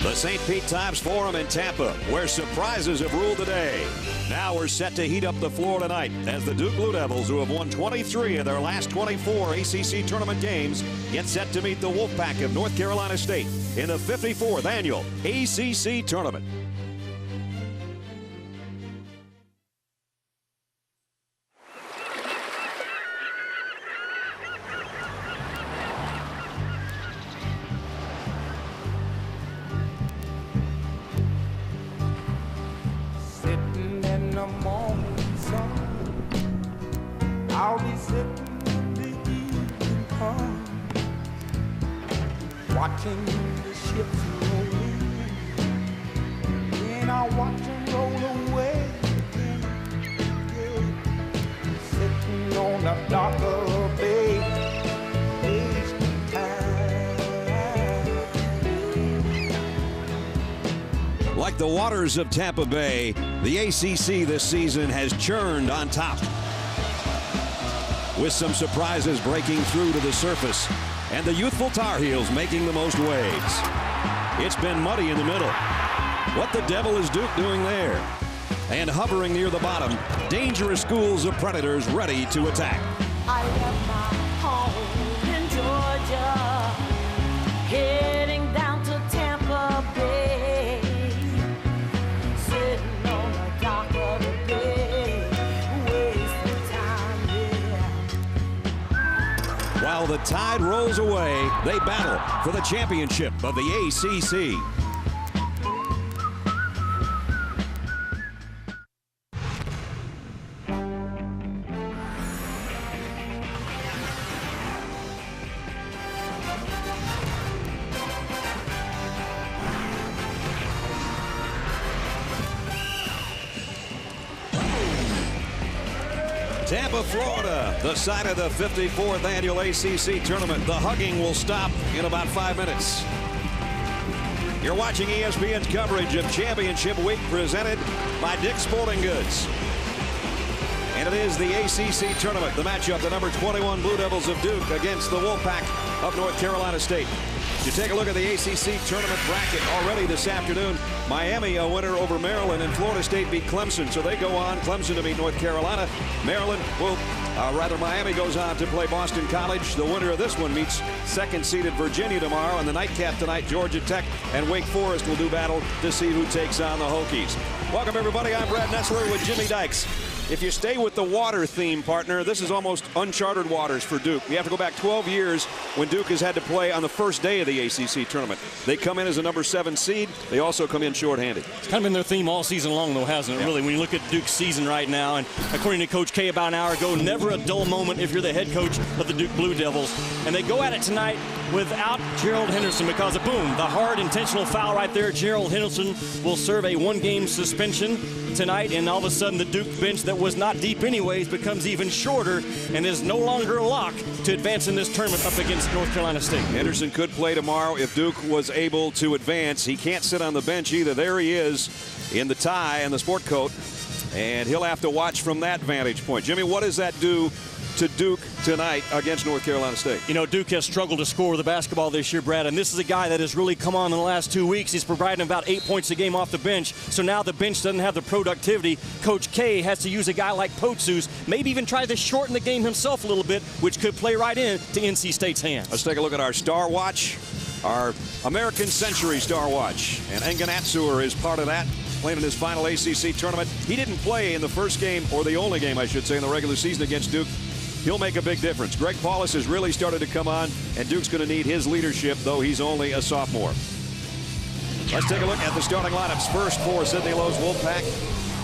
The St. Pete Times Forum in Tampa, where surprises have ruled the day. Now we're set to heat up the floor tonight as the Duke Blue Devils, who have won 23 of their last 24 ACC Tournament games, get set to meet the Wolfpack of North Carolina State in the 54th annual ACC Tournament. I'll be sitting in the evening sun, watching the ships roll in, and I'll watch them roll away again, sitting on the dock of a bay, wasting time. Like the waters of Tampa Bay, the ACC this season has churned on top, with some surprises breaking through to the surface and the youthful Tar Heels making the most waves. It's been muddy in the middle. What the devil is Duke doing there? And hovering near the bottom, dangerous schools of predators ready to attack. I left my home in Georgia, heading down to Tampa Bay, sitting on the dock of the bay, wasting time, yeah. While the tide rolls away, they battle for the championship of the ACC. Tampa, Florida, the site of the 54th annual ACC Tournament. The hugging will stop in about 5 minutes. You're watching ESPN's coverage of Championship Week, presented by Dick's Sporting Goods. And it is the ACC Tournament, the matchup, the number 21 Blue Devils of Duke against the Wolfpack of North Carolina State. You take a look at the ACC Tournament bracket already this afternoon. Miami a winner over Maryland, and Florida State beat Clemson, so they go on. Clemson to beat North Carolina. Miami goes on to play Boston College. The winner of this one meets second-seeded Virginia tomorrow, and the nightcap tonight, Georgia Tech and Wake Forest will do battle to see who takes on the Hokies. Welcome, everybody. I'm Brad Nessler with Jimmy Dykes. If you stay with the water theme, partner, this is almost uncharted waters for Duke. You have to go back 12 years when Duke has had to play on the first day of the ACC Tournament. They come in as a number 7 seed. They also come in shorthanded. It's kind of been their theme all season long, though, hasn't it, really? When you look at Duke's season right now, and according to Coach K about an hour ago, never a dull moment if you're the head coach of the Duke Blue Devils. And they go at it tonight without Gerald Henderson because of, boom, the hard intentional foul right there. Gerald Henderson will serve a 1-game suspension tonight, and all of a sudden the Duke bench that was not deep anyways becomes even shorter and is no longer a lock to advance in this tournament up against North Carolina State. Henderson could play tomorrow if Duke was able to advance. He can't sit on the bench either. There he is in the tie and the sport coat, and he'll have to watch from that vantage point. Jimmy, what does that do to Duke tonight against North Carolina State? You know, Duke has struggled to score the basketball this year, Brad, and this is a guy that has really come on in the last 2 weeks. He's providing about 8 points a game off the bench, so now the bench doesn't have the productivity. Coach K has to use a guy like Potsus, maybe even try to shorten the game himself a little bit, which could play right in to NC State's hands. Let's take a look at our Star Watch, our American Century Star Watch, and Engan Atsur is part of that, playing in his final ACC tournament. He didn't play in the first game, or the only game, I should say, in the regular season against Duke. He'll make a big difference. Greg Paulus has really started to come on, and Duke's going to need his leadership, though he's only a sophomore. Let's take a look at the starting lineups. First for Sidney Lowe's Wolfpack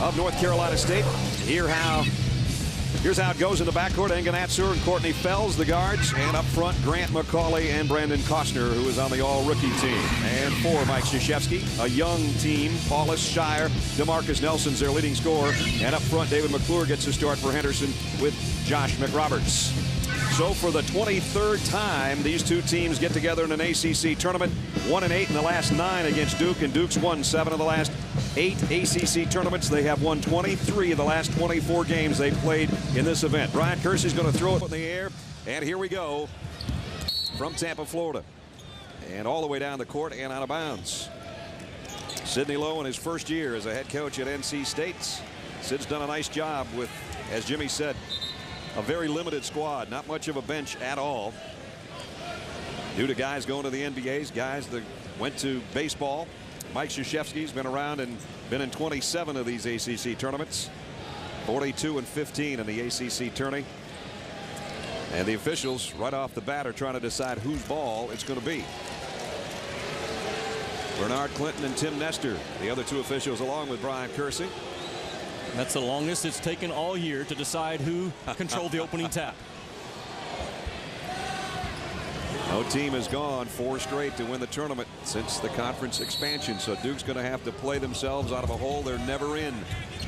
of North Carolina State. Here's how it goes in the backcourt. Engan Atsur and Courtney Fells, the guards. And up front, Grant McCauley and Brandon Costner, who is on the all-rookie team. And for Mike Krzyzewski, a young team. Paulus, Shire, DeMarcus Nelson's their leading scorer. And up front, David McClure gets a start for Henderson with Josh McRoberts. So for the 23rd time, these two teams get together in an ACC tournament. 1-8 in the last 9 against Duke, and Duke's won 7 of the last 8 ACC tournaments. They have won 23 of the last 24 games they played in this event. Brian Kersey's going to throw it in the air, and here we go from Tampa, Florida. And all the way down the court and out of bounds. Sidney Lowe in his first year as a head coach at NC State. Sid's done a nice job with, as Jimmy said, a very limited squad, not much of a bench at all. Due to guys going to the NBAs, guys that went to baseball. Mike Krzyzewski's been around and been in 27 of these ACC tournaments. 42-15 in the ACC tourney. And the officials right off the bat are trying to decide whose ball it's going to be. Bernard Clinton and Tim Nestor, the other two officials, along with Brian Kersey. That's the longest it's taken all year to decide who controlled the opening tap. No team has gone 4 straight to win the tournament since the conference expansion. So Duke's going to have to play themselves out of a hole they're never in.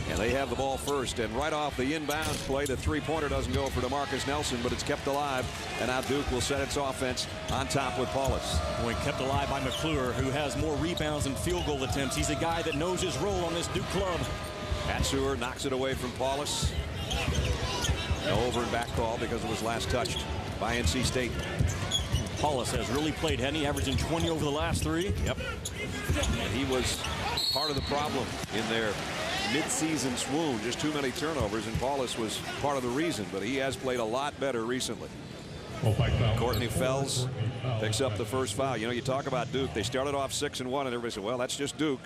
And they have the ball first. And right off the inbounds play, the three-pointer doesn't go for DeMarcus Nelson, but it's kept alive. And now Duke will set its offense on top with Paulus. Boy, kept alive by McClure, who has more rebounds and field goal attempts. He's a guy that knows his role on this Duke club. Atsur knocks it away from Paulus. No over and back call because it was last touched by NC State. Paulus has really played, hasn't he? Averaging 20 over the last 3. Yep. And he was part of the problem in their mid-season swoon. Just too many turnovers, and Paulus was part of the reason, but he has played a lot better recently. Courtney Fells picks up the first foul. You know, you talk about Duke. They started off 6-1, and everybody said, well, that's just Duke.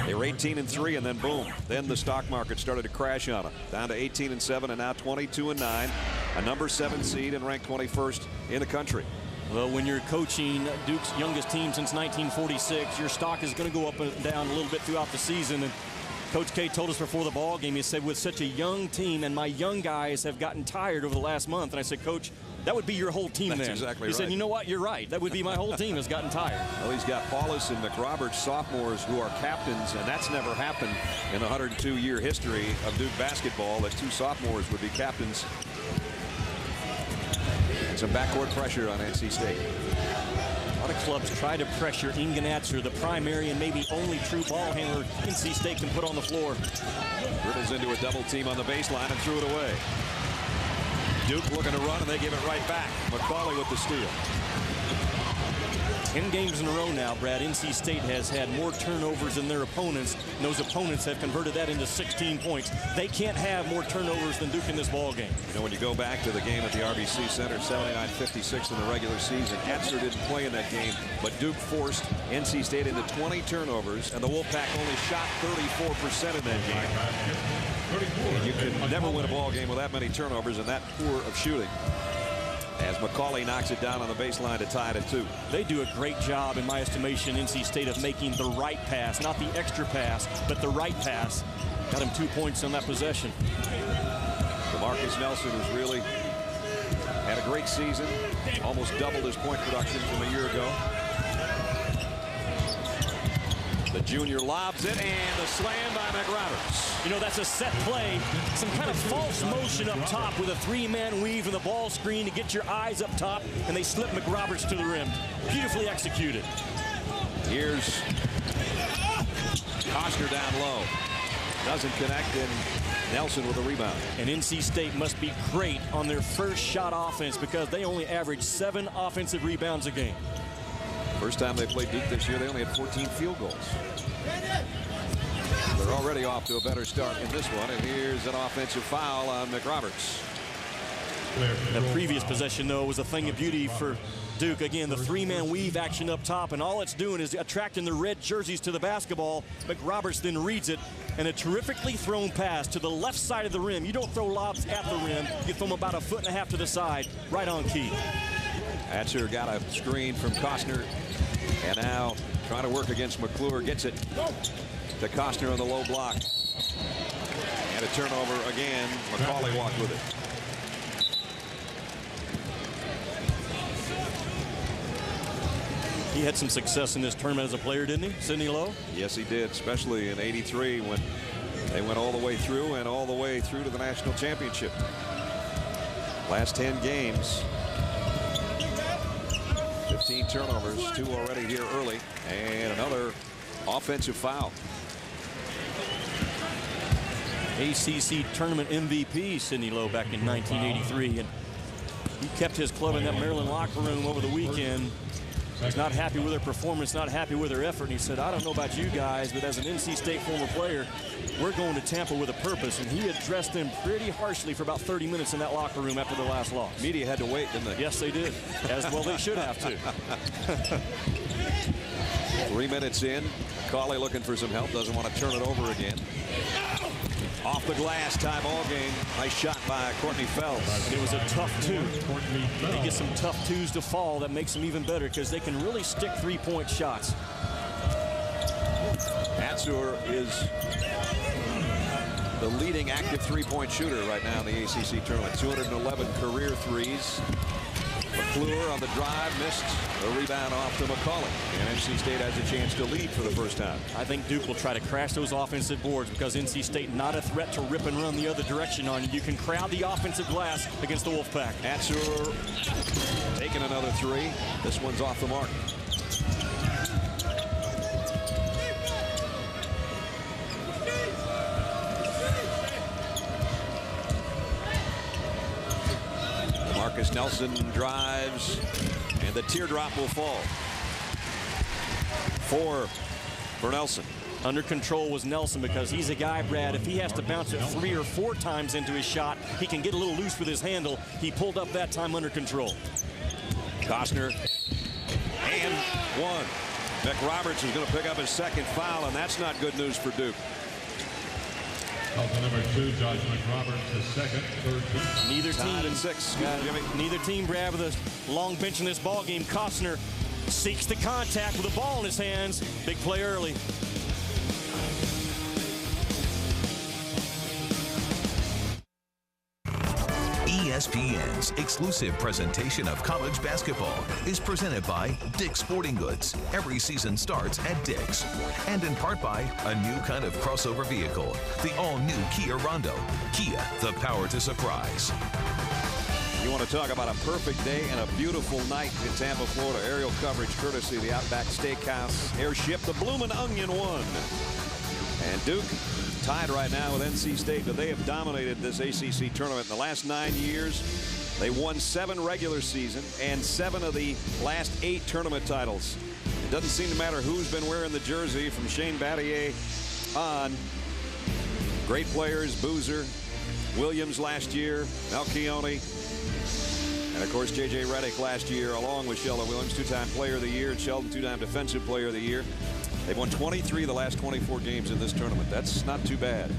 They were 18-3, and then boom. Then the stock market started to crash on them. Down to 18-7, and now 22-9. A number 7 seed and ranked 21st in the country. Well, when you're coaching Duke's youngest team since 1946, your stock is going to go up and down a little bit throughout the season. And Coach K told us before the ball game, he said, with such a young team, and my young guys have gotten tired over the last month. And I said, Coach, that would be your whole team. That's then. Exactly he right. said, you know what? You're right. That would be my whole team has gotten tired. Well, he's got Paulus and McRoberts, sophomores, who are captains, and that's never happened in the 102-year history of Duke basketball, that 2 sophomores would be captains. And some backcourt pressure on NC State. A lot of clubs try to pressure Atsur, the primary and maybe only true ball handler NC State can put on the floor. Dribbles into a double team on the baseline and threw it away. Duke looking to run, and they give it right back. McCauley with the steal. 10 games in a row now, Brad. NC State has had more turnovers than their opponents, and those opponents have converted that into 16 points. They can't have more turnovers than Duke in this ball game. You know, when you go back to the game at the RBC Center, 79-56 in the regular season, Atsur didn't play in that game, but Duke forced NC State into 20 turnovers, and the Wolfpack only shot 34% in that game. And you can never win a ball game with that many turnovers and that poor of shooting. As McCauley knocks it down on the baseline to tie it at 2. They do a great job, in my estimation, NC State, of making the right pass, not the extra pass, but the right pass. Got him 2 points on that possession. DeMarcus Nelson has really had a great season, almost doubled his point production from a year ago. The junior lobs it, and the slam by McRoberts. You know, that's a set play, some kind of false motion up top with a 3-man weave and the ball screen to get your eyes up top, and they slip McRoberts to the rim. Beautifully executed. Here's Costner down low. Doesn't connect, and Nelson with a rebound. And NC State must be great on their first shot offense because they only average 7 offensive rebounds a game. First time they played Duke this year, they only had 14 field goals. They're already off to a better start in this one, and here's an offensive foul on McRoberts. The previous possession, though, was a thing of beauty for Duke. Again, the 3-man weave action up top, and all it's doing is attracting the red jerseys to the basketball. McRoberts then reads it, and a terrifically thrown pass to the left side of the rim. You don't throw lobs at the rim. You throw them about 1.5 feet to the side, right on key. Atsur got a screen from Costner, and now trying to work against McClure. Gets it to Costner on the low block. And a turnover again. McCauley walked with it. He had some success in this tournament as a player, didn't he, Sidney Lowe? Yes, he did, especially in '83 when they went all the way through and all the way through to the national championship. Last 10 games, 15 turnovers, 2 already here early, and another offensive foul. ACC Tournament MVP, Sidney Lowe, back in 1983. And he kept his club in that Maryland locker room over the weekend. He's not happy with their performance, not happy with their effort. And he said, I don't know about you guys, but as an NC State former player, we're going to Tampa with a purpose. And he addressed them pretty harshly for about 30 minutes in that locker room after the last loss. Media had to wait, didn't they? Yes, they did. As well they should have to. 3 minutes in. Cauley looking for some help. Doesn't want to turn it over again. Off the glass, tie ball game. Nice shot by Courtney Fells. And it was a tough two. They get some tough twos to fall. That makes them even better because they can really stick three-point shots. Atzur is the leading active three-point shooter right now in the ACC tournament. 211 career threes. McClure on the drive, missed a rebound off to McCauley. And NC State has a chance to lead for the first time. I think Duke will try to crash those offensive boards because NC State not a threat to rip and run the other direction on you. You can crowd the offensive glass against the Wolfpack. Atzur taking another three. This one's off the mark. Marcus Nelson drives, and the teardrop will fall. 4 for Nelson. Under control was Nelson because he's a guy, Brad, if he has to bounce it 3 or 4 times into his shot, he can get a little loose with his handle. He pulled up that time under control. Costner, and 1. McRoberts is going to pick up his second foul, and that's not good news for Duke. Number 2, Josh McRoberts, his second, third team. Neither Tied team, at 6. neither team, Brad, with a long bench in this ball game. Costner seeks the contact with the ball in his hands. Big play early. ESPN's exclusive presentation of college basketball is presented by Dick's Sporting Goods. Every season starts at Dick's. And in part by a new kind of crossover vehicle, the all-new Kia Rondo. Kia, the power to surprise. You want to talk about a perfect day and a beautiful night in Tampa, Florida. Aerial coverage courtesy of the Outback Steakhouse Airship. The Bloomin' Onion won. And Duke tied right now with NC State, but they have dominated this ACC tournament in the last 9 years. They won 7 regular season and 7 of the last 8 tournament titles. It doesn't seem to matter who's been wearing the jersey from Shane Battier on. Great players, Boozer, Williams last year, Malchione, and of course J.J. Redick last year, along with Sheldon Williams, 2-time player of the year, and Sheldon 2-time defensive player of the year. They've won 23 of the last 24 games in this tournament. That's not too bad.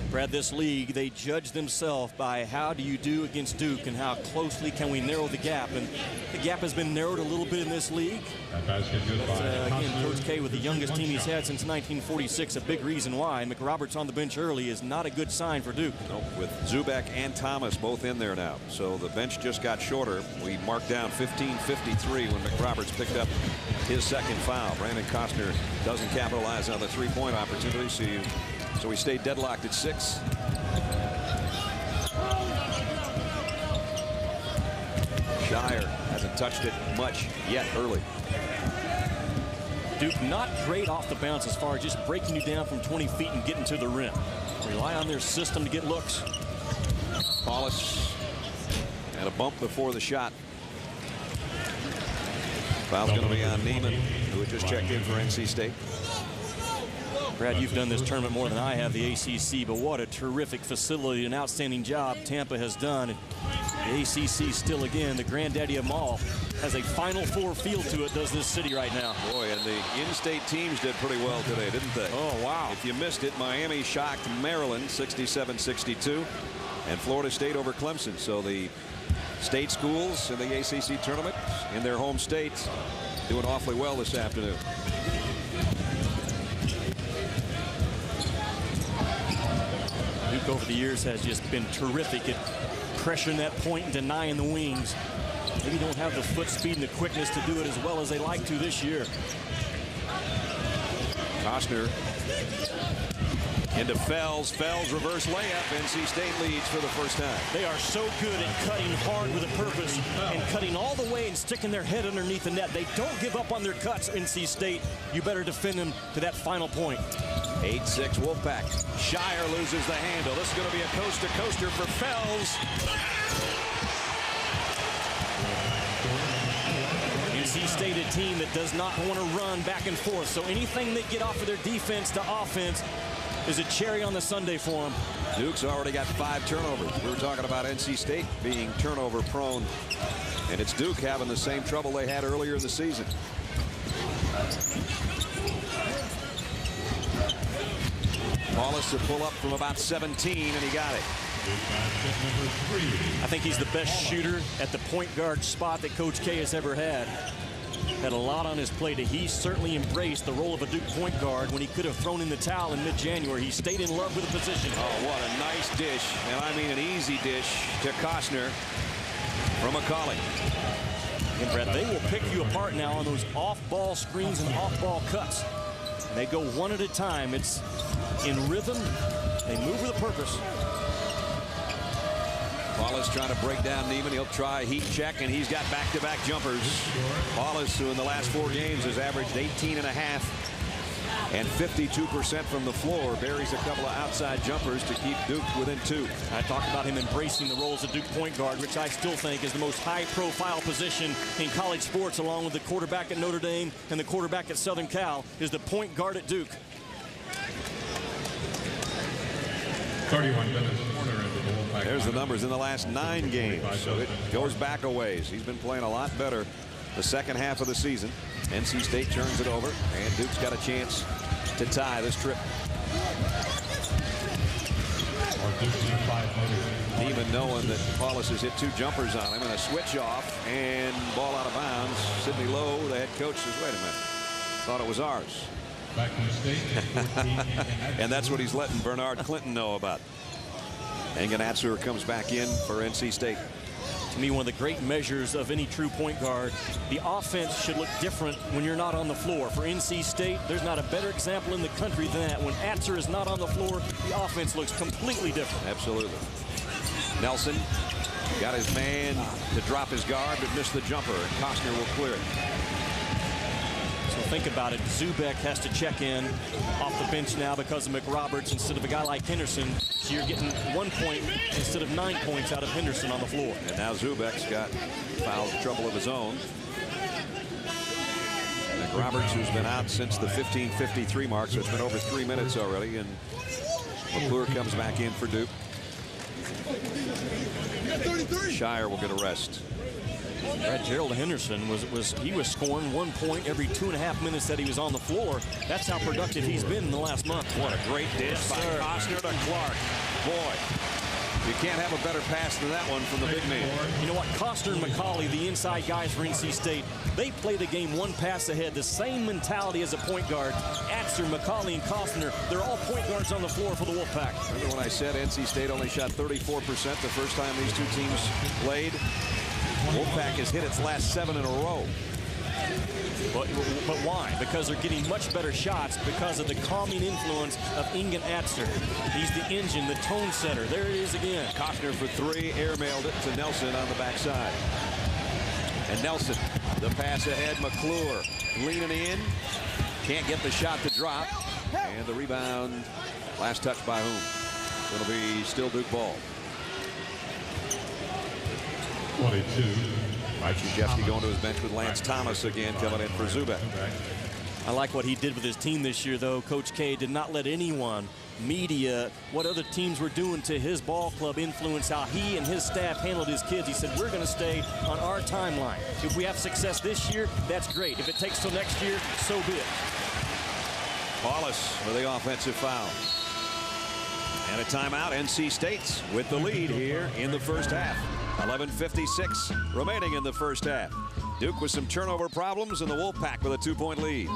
Brad, this league, they judge themselves by how do you do against Duke and how closely can we narrow the gap. And the gap has been narrowed a little bit in this league. Again, Coach K with the youngest team he's had since 1946, a big reason why. McRoberts on the bench early is not a good sign for Duke. No, with Zubak and Thomas both in there now. So the bench just got shorter. We marked down 15:53 when McRoberts picked up his second foul. Brandon Costner doesn't capitalize on the three-point opportunity, so we stayed deadlocked at 6. Shire hasn't touched it much yet early. Duke not great off the bounce as far as just breaking you down from 20 feet and getting to the rim. Rely on their system to get looks. Paulus had a bump before the shot. Foul's going to be on Neiman, who had just checked in for NC State. Brad, you've done this tournament more than I have, the ACC, but what a terrific facility, an outstanding job Tampa has done. The ACC still, again, the granddaddy of them all, has a Final Four feel to it, does this city right now. Boy, and the in-state teams did pretty well today, didn't they? Oh, wow. If you missed it, Miami shocked Maryland 67-62, and Florida State over Clemson. So the state schools in the ACC tournament in their home states doing awfully well this afternoon. Duke over the years has just been terrific at pressuring that point and denying the wings. Maybe don't have the foot speed and the quickness to do it as well as they like to this year. Costner into Fells. Fells reverse layup. NC State leads for the first time. They are so good at cutting hard with a purpose and cutting all the way and sticking their head underneath the net. They don't give up on their cuts, NC State. You better defend them to that final point. 8-6 Wolfpack. Shire loses the handle. This is going to be a coast-to-coaster for Fells. NC State a team that does not want to run back and forth. So anything they get off of their defense to offense is a cherry on the sundae for them. Duke's already got 5 turnovers. We were talking about NC State being turnover prone, and it's Duke having the same trouble they had earlier in the season. Paulus to pull up from about 17, and he got it. I think he's the best shooter at the point guard spot that Coach K has ever had. Had a lot on his plate. He certainly embraced the role of a Duke point guard when he could have thrown in the towel in mid-January. He stayed in love with the position. Oh, what a nice dish, and I mean an easy dish to Costner from McCauley. And Brett, they will pick you apart now on those off-ball screens and off-ball cuts. And they go one at a time. It's in rhythm. They move with a purpose. Paulus trying to break down Neiman. He'll try a heat check, and he's got back-to-back jumpers. Paulus, who in the last 4 games has averaged 18.5 and 52% from the floor, buries a couple of outside jumpers to keep Duke within 2. I talked about him embracing the roles of Duke point guard, which I still think is the most high-profile position in college sports, along with the quarterback at Notre Dame and the quarterback at Southern Cal, is the point guard at Duke. 31 minutes corner into the Wolfpack. There's the numbers in the last 9 games, so it goes back a ways. He's been playing a lot better the second half of the season. NC State turns it over, and Duke's got a chance to tie this trip. Even knowing that Paulus has hit 2 jumpers on him and a switch off and ball out of bounds. Sidney Lowe, the head coach, says, wait a minute, thought it was ours. Back in the state. And that's what he's letting Bernard Clinton know about. Engenatzer comes back in for NC State. To me, one of the great measures of any true point guard, the offense should look different when you're not on the floor. For NC State, there's not a better example in the country than that. When Atzer is not on the floor, the offense looks completely different. Absolutely. Nelson got his man to drop his guard, but missed the jumper, and Costner will clear it. So think about it. Zubek has to check in off the bench now because of McRoberts instead of a guy like Henderson. So you're getting 1 point instead of 9 points out of Henderson on the floor. And now Zubek's got foul trouble of his own. McRoberts, who's been out since the 15:53 mark, so it's been over 3 minutes already, and McClure comes back in for Duke. Shire will get a rest. Gerald Henderson was scoring 1 point every 2.5 minutes that he was on the floor. That's how productive he's been in the last month. What a great dish by Costner to Clark. Boy, you can't have a better pass than that one from the big man. You know what? Costner and McCauley, the inside guys for NC State, they play the game 1 pass ahead. The same mentality as a point guard. Atzer, McCauley, and Costner, they're all point guards on the floor for the Wolfpack. Remember when I said NC State only shot 34% the first time these 2 teams played? Wolfpack has hit its last 7 in a row. But why? Because they're getting much better shots because of the calming influence of Atzer. He's the engine, the tone setter. There it is again. Costner for 3, airmailed it to Nelson on the backside. And Nelson, the pass ahead, McClure leaning in. Can't get the shot to drop. And the rebound, last touch by whom? It'll be still Duke ball. 22. Krzyzewski going to his bench with Lance Thomas again coming in for Zubek. I like what he did with his team this year, though. Coach K did not let anyone, media, what other teams were doing to his ball club influence how he and his staff handled his kids. He said, we're going to stay on our timeline. If we have success this year, that's great. If it takes till next year, so be it. Paulus for the offensive foul. And a timeout. NC State's with the lead here in the first half. 11:56 remaining in the first half. Duke with some turnover problems and the Wolfpack with a 2-point lead.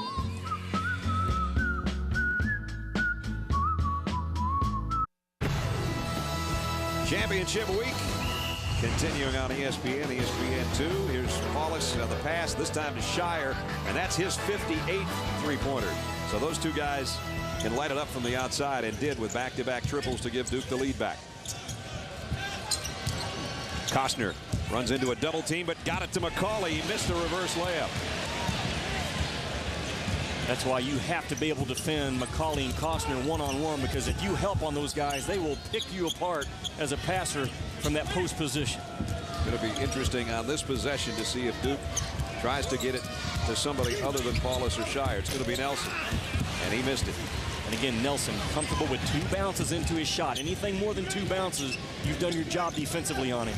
Championship week continuing on ESPN, ESPN2. Here's Paulus on the pass, this time to Shire, and that's his 58th three-pointer. So those 2 guys can light it up from the outside, and did with back-to-back triples to give Duke the lead back. Costner runs into a double team, but got it to McCauley. He missed the reverse layup. That's why you have to be able to defend McCauley and Costner one-on-one, because if you help on those guys, they will pick you apart as a passer from that post position. Going to be interesting on this possession to see if Duke tries to get it to somebody other than Paulus or Shire. It's going to be Nelson, and he missed it. And again, Nelson comfortable with 2 bounces into his shot. Anything more than 2 bounces, you've done your job defensively on him.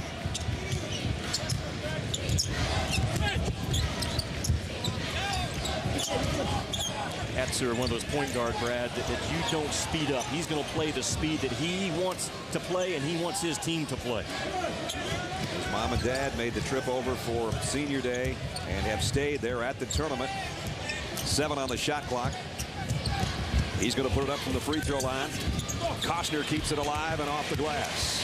Atzer, one of those point guard, Brad, that you don't speed up. He's going to play the speed that he wants to play, and he wants his team to play. His mom and dad made the trip over for senior day and have stayed there at the tournament. 7 on the shot clock. He's going to put it up from the free throw line. Costner keeps it alive and off the glass.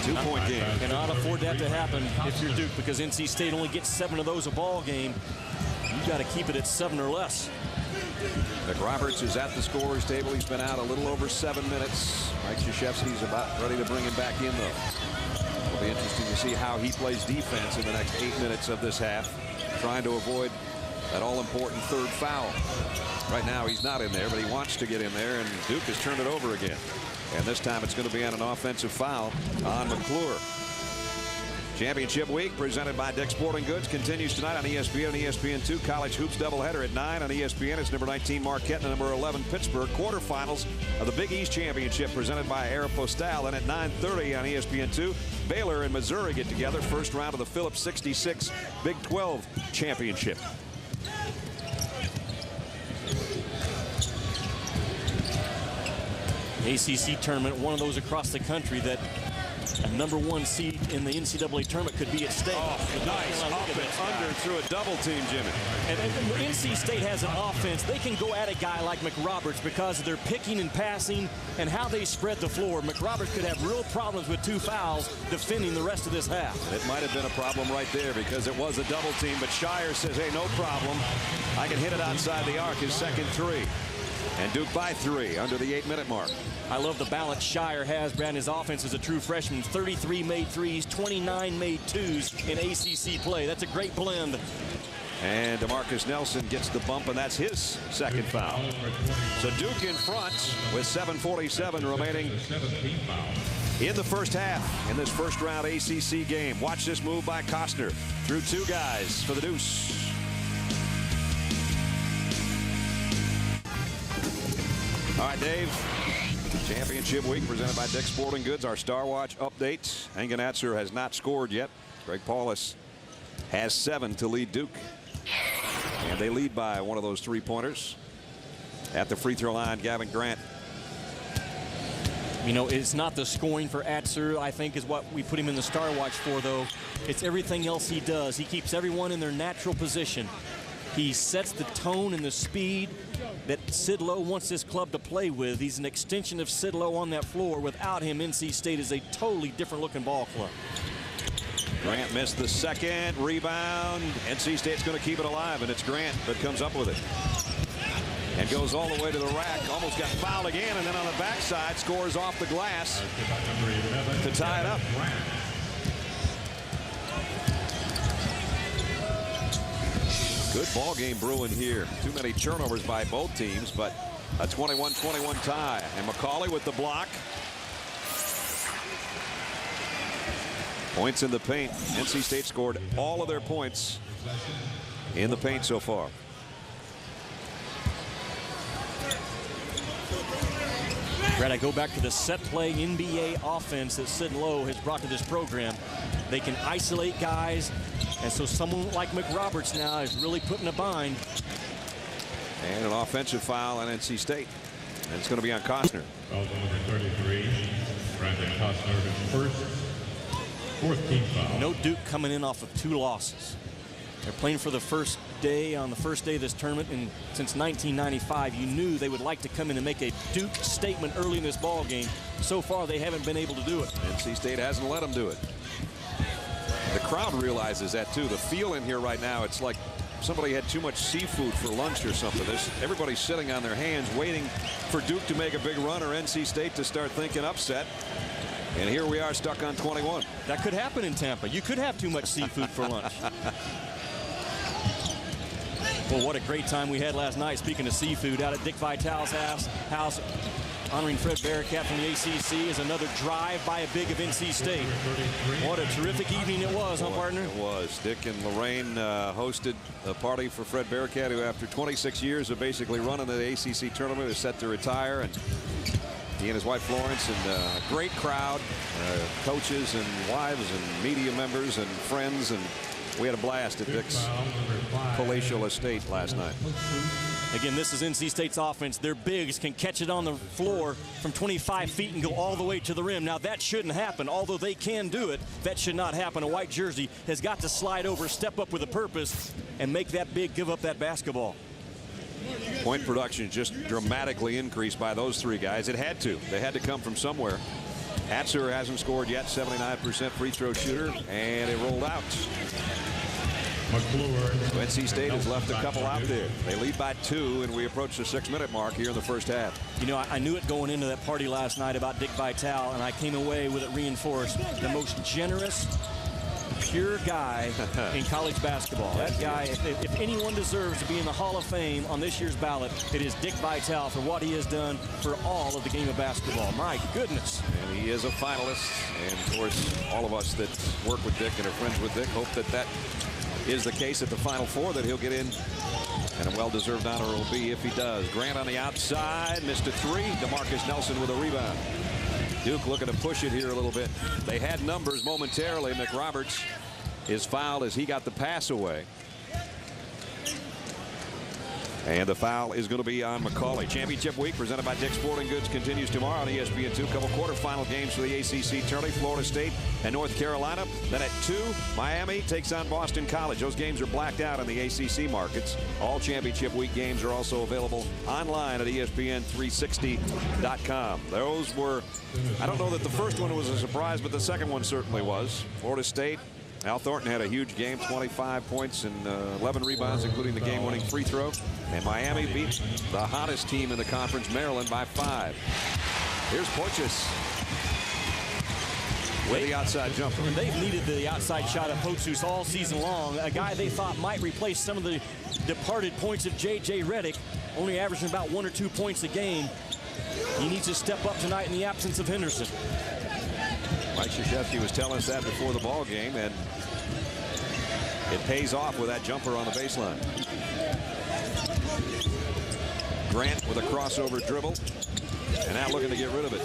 2-point game. Cannot afford that to happen if you're Duke, because NC State only gets 7 of those a ball game. You got to keep it at 7 or less. McRoberts is at the scorer's table. He's been out a little over 7 minutes. Mike Krzyzewski's about ready to bring him back in, though. It'll be interesting to see how he plays defense in the next 8 minutes of this half, trying to avoid that all-important 3rd foul. Right now he's not in there, but he wants to get in there, and Duke has turned it over again. And this time it's going to be on an offensive foul on McClure. Championship week presented by Dick's Sporting Goods continues tonight on ESPN and ESPN2. College hoops doubleheader at 9 on ESPN. It's number 19 Marquette and number 11 Pittsburgh. Quarterfinals of the Big East Championship presented by Aeropostale. And at 9:30 on ESPN2, Baylor and Missouri get together. First round of the Phillips 66 Big 12 Championship. ACC tournament, one of those across the country that a #1 seed in the NCAA tournament could be at stake. Oh, nice up and under through a double team, Jimmy. And NC State has an offense. They can go at a guy like McRoberts because of their picking and passing and how they spread the floor. McRoberts could have real problems with 2 fouls defending the rest of this half. It might have been a problem right there because it was a double team, but Shire says, hey, no problem. I can hit it outside the arc, his second 3. And Duke by 3 under the 8-minute mark. I love the balance Shire has, Brad. His offense as a true freshman. 33 made 3s, 29 made 2s in ACC play. That's a great blend. And DeMarcus Nelson gets the bump, and that's his second foul. So Duke in front with 7:47 remaining in the first half in this first round ACC game. Watch this move by Costner through 2 guys for the deuce. All right, Dave. Championship week presented by Dick's Sporting Goods. Our Star Watch update. Engen Atzer has not scored yet. Greg Paulus has 7 to lead Duke. And they lead by one of those 3-pointers. At the free throw line, Gavin Grant. You know, it's not the scoring for Atzer, I think, is what we put him in the Star Watch for, though. It's everything else he does. He keeps everyone in their natural position. He sets the tone and the speed that Sid Lowe wants this club to play with. He's an extension of Sid Lowe on that floor. Without him, NC State is a totally different looking ball club. Grant missed the second rebound. NC State's going to keep it alive, and it's Grant that comes up with it. And goes all the way to the rack. Almost got fouled again, and then on the backside scores off the glass to tie it up. Good ball game brewing here. Too many turnovers by both teams, but a 21-21 tie. And McCauley with the block. Points in the paint. NC State scored all of their points in the paint so far. Brad, I go back to the set play NBA offense that Sid Lowe has brought to this program. They can isolate guys, and so someone like McRoberts now is really put in a bind. And an offensive foul on NC State. And it's going to be on Costner. Foul number 33, Brandon Costner, his fourth team foul. No Duke coming in off of 2 losses. They're playing for the first day on the first day of this tournament, and since 1995, you knew they would like to come in and make a Duke statement early in this ball game. So far, they haven't been able to do it. NC State hasn't let them do it. The crowd realizes that too. The feel in here right now, it's like somebody had too much seafood for lunch or something. Everybody's sitting on their hands waiting for Duke to make a big run or NC State to start thinking upset. And here we are stuck on 21. That could happen in Tampa. You could have too much seafood for lunch. Well, what a great time we had last night, speaking of seafood, out at Dick Vitale's house honoring Fred Bearcat from the ACC is another drive by a big of NC State. What a terrific evening it was, huh, partner? It was. Dick and Lorraine hosted a party for Fred Bearcat, who after 26 years of basically running the ACC tournament is set to retire. And he and his wife Florence and a great crowd, coaches and wives and media members and friends, and we had a blast at Dick's palatial estate last night. Again, this is NC State's offense. Their bigs can catch it on the floor from 25 feet and go all the way to the rim. Now, that shouldn't happen. Although they can do it, that should not happen. A white jersey has got to slide over, step up with a purpose, and make that big give up that basketball. Point production just dramatically increased by those three guys. It had to. They had to come from somewhere. Atzer hasn't scored yet, 79% free throw shooter, and it rolled out. So NC State has left a couple out there. They lead by 2, and we approach the 6-minute mark here in the first half. You know, I knew it going into that party last night about Dick Vitale, and I came away with it reinforced. The most generous, pure guy in college basketball. That guy, if anyone deserves to be in the Hall of Fame on this year's ballot, it is Dick Vitale for what he has done for all of the game of basketball. My goodness. And he is a finalist. And, of course, all of us that work with Dick and are friends with Dick hope that that is the case at the Final Four, that he'll get in. And a well-deserved honor will be if he does. Grant on the outside, missed a 3. DeMarcus Nelson with a rebound. Duke looking to push it here a little bit. They had numbers momentarily. McRoberts is fouled as he got the pass away. And the foul is going to be on McCauley. Championship week presented by Dick's Sporting Goods continues tomorrow on ESPN2. Couple quarterfinal games for the ACC Tournament, Florida State and North Carolina. Then at 2, Miami takes on Boston College. Those games are blacked out on the ACC markets. All championship week games are also available online at ESPN360.com. Those were, I don't know that the first one was a surprise, but the second one certainly was. Florida State, Al Thornton had a huge game, 25 points and 11 rebounds, including the game-winning free throw. And Miami beat the hottest team in the conference, Maryland, by 5. Here's Porteous with the outside jumper. They've needed the outside shot of Porteous all season long. A guy they thought might replace some of the departed points of J.J. Redick, only averaging about 1 or 2 points a game. He needs to step up tonight in the absence of Henderson. Mike Krzyzewski was telling us that before the ball game, and it pays off with that jumper on the baseline. Grant with a crossover dribble, and now looking to get rid of it.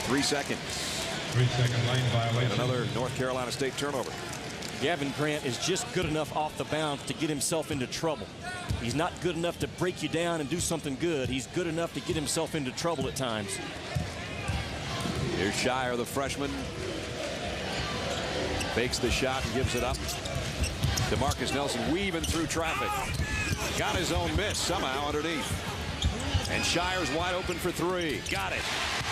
3 seconds. 3-second lane violation. And another North Carolina State turnover. Gavin Grant is just good enough off the bounce to get himself into trouble. He's not good enough to break you down and do something good. He's good enough to get himself into trouble at times. Here's Shire, the freshman. Fakes the shot and gives it up. DeMarcus Nelson weaving through traffic. Got his own miss somehow underneath. And Shire's wide open for 3. Got it.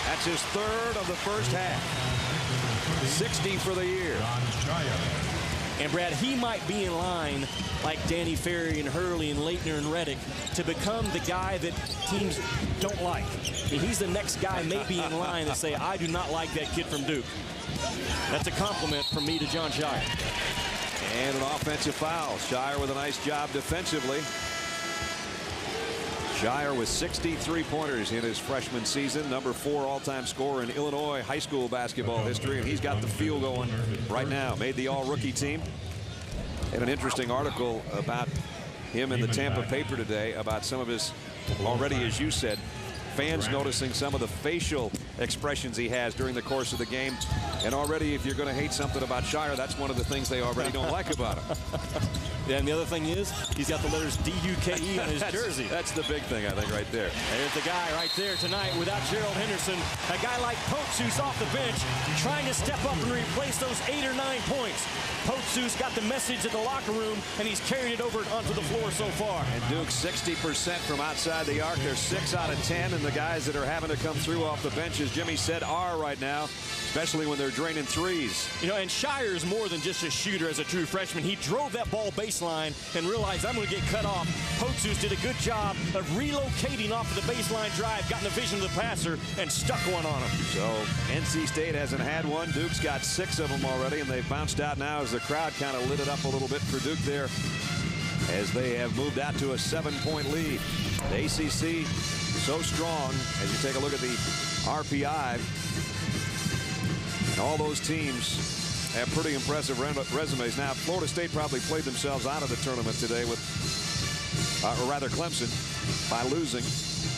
That's his 3rd of the first half. 60 for the year. And Brad, he might be in line like Danny Ferry and Hurley and Leitner and Redick to become the guy that teams don't like. And he's the next guy maybe in line to say, I do not like that kid from Duke. That's a compliment from me to Jon Scheyer. And an offensive foul. Shire with a nice job defensively. Shire with 63 pointers in his freshman season, number 4 all-time scorer in Illinois high school basketball history, and he's got the feel going right now. Made the all-rookie team. And an interesting article about him in the Tampa paper today about some of his, already as you said, fans noticing some of the facial expressions he has during the course of the game. And already, if you're going to hate something about Shire, that's one of the things they already don't like about him. Yeah, and the other thing is, he's got the letters D-U-K-E on his jersey. That's the big thing, I think, right there. There's the guy right there tonight without Gerald Henderson. A guy like Porteous off the bench trying to step up and replace those 8 or 9 points. Porteous got the message in the locker room, and he's carried it over onto the floor so far. And Duke 60% from outside the arc. They're 6 out of 10, and the guys that are having to come through off the bench, as Jimmy said, are right now, especially when they're draining threes. You know, and Shire is more than just a shooter as a true freshman. He drove that ball baseline and realized, I'm going to get cut off. Porteous did a good job of relocating off of the baseline drive, got in the vision of the passer, and stuck one on him. So NC State hasn't had one. Duke's got 6 of them already, and they've bounced out now as the crowd kind of lit it up a little bit for Duke there as they have moved out to a 7-point lead. The ACC so strong as you take a look at the RPI. And all those teams have pretty impressive resumes. Now, Florida State probably played themselves out of the tournament today with, or rather Clemson, by losing.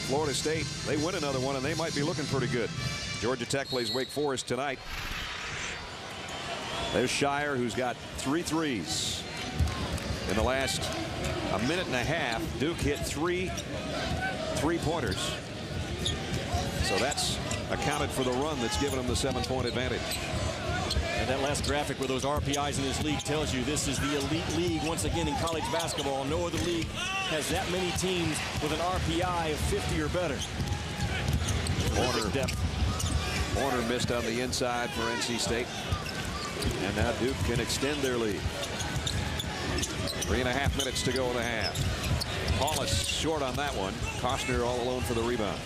Florida State, they win another one, and they might be looking pretty good. Georgia Tech plays Wake Forest tonight. There's Shire, who's got 3 threes. In the last minute and a half, Duke hit 3 3-pointers. So that's accounted for the run that's given them the 7-point advantage. And that last graphic with those RPIs in this league tells you this is the elite league once again in college basketball. No other league has that many teams with an RPI of 50 or better. Horner missed on the inside for NC State. And now Duke can extend their lead. 3.5 minutes to go in the half. Paulus short on that one. Costner all alone for the rebound.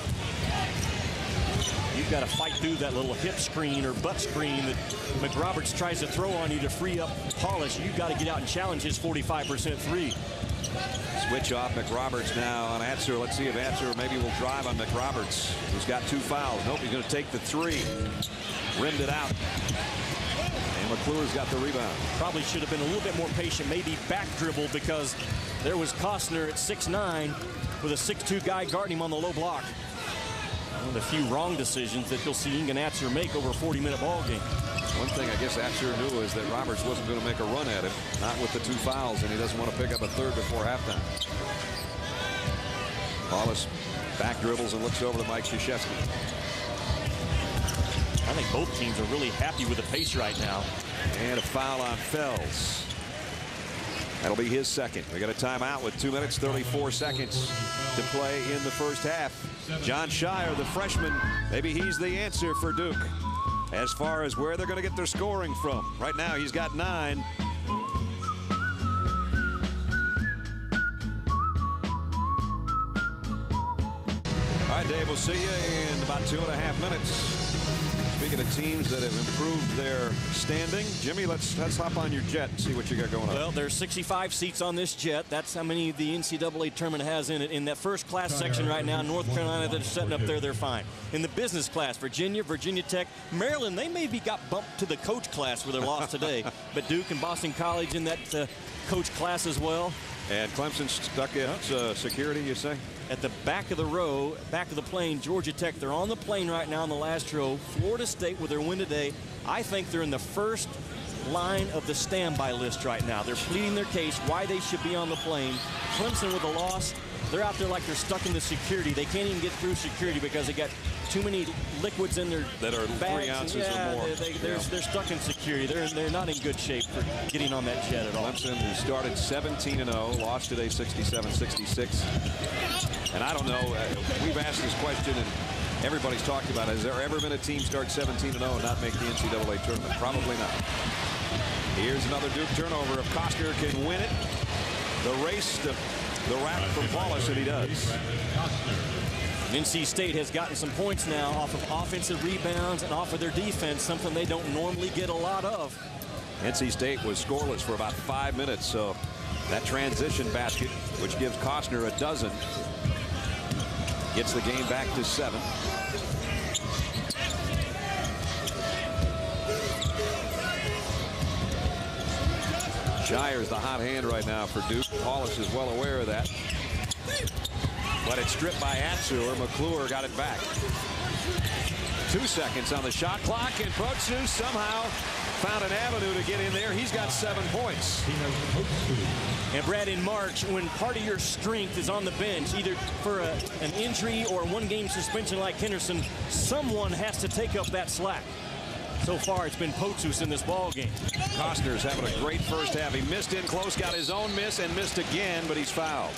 You've got to fight through that little hip screen or butt screen that McRoberts tries to throw on you to free up Paulus. You've got to get out and challenge his 45% three. Switch off McRoberts now on Atzer. Let's see if Atzer maybe will drive on McRoberts, who's got 2 fouls. Nope, he's going to take the 3. Rimmed it out. And McClure's got the rebound. Probably should have been a little bit more patient, maybe back dribble, because there was Costner at 6'9" with a 6'2" guy guarding him on the low block. One of the few wrong decisions that you'll see Ingan Atzer make over a 40-minute ball game. One thing I guess Atzer knew is that Roberts wasn't going to make a run at him, not with the 2 fouls, and he doesn't want to pick up a 3rd before halftime. Paulus back dribbles and looks over to Mike Krzyzewski. I think both teams are really happy with the pace right now. And a foul on Fells. That'll be his 2nd. We got a timeout with 2 minutes, 34 seconds to play in the first half. John Shire, the freshman, maybe he's the answer for Duke as far as where they're going to get their scoring from. Right now, he's got 9. All right, Dave, we'll see you in about 2.5 minutes. Speaking of teams that have improved their standing, Jimmy, let's hop on your jet and see what you got going on. Well, there's 65 seats on this jet. That's how many the NCAA tournament has in it. In that first class section right now, North Carolina, they're sitting up there, they're fine. In the business class, Virginia, Virginia Tech, Maryland, they maybe got bumped to the coach class where they lost today. But Duke and Boston College in that coach class as well. And Clemson stuck at security, you say? At the back of the row, back of the plane, Georgia Tech, they're on the plane right now in the last row. Florida State with their win today, I think they're in the first line of the standby list right now. They're pleading their case why they should be on the plane. Clemson with a loss, they're out there like they're stuck in the security. They can't even get through security because they got too many liquids in their that are bags. 3 ounces or more. They're stuck in security. They're not in good shape for getting on that jet at all. Clemson, who started 17-0, lost today 67-66. And I don't know, we've asked this question and everybody's talked about it. Has there ever been a team start 17-0 and not make the NCAA tournament? Probably not. Here's another Duke turnover. If Costner can win it, the race to the wrap for Paulus, and he does. NC State has gotten some points now off of offensive rebounds and off of their defense, something they don't normally get a lot of. NC State was scoreless for about 5 minutes, so that transition basket, which gives Costner a dozen, gets the game back to 7. Shire's the hot hand right now for Duke. Paulus is well aware of that. But it's stripped by Atzer. McClure got it back. 2 seconds on the shot clock, and Potsu somehow found an avenue to get in there. He's got 7 points. And Brad, in March, when part of your strength is on the bench, either for an injury or a 1-game suspension like Henderson, someone has to take up that slack. So far, it's been Potsus in this ball game. Costner's having a great first half. He missed in close, got his own miss, and missed again, but he's fouled.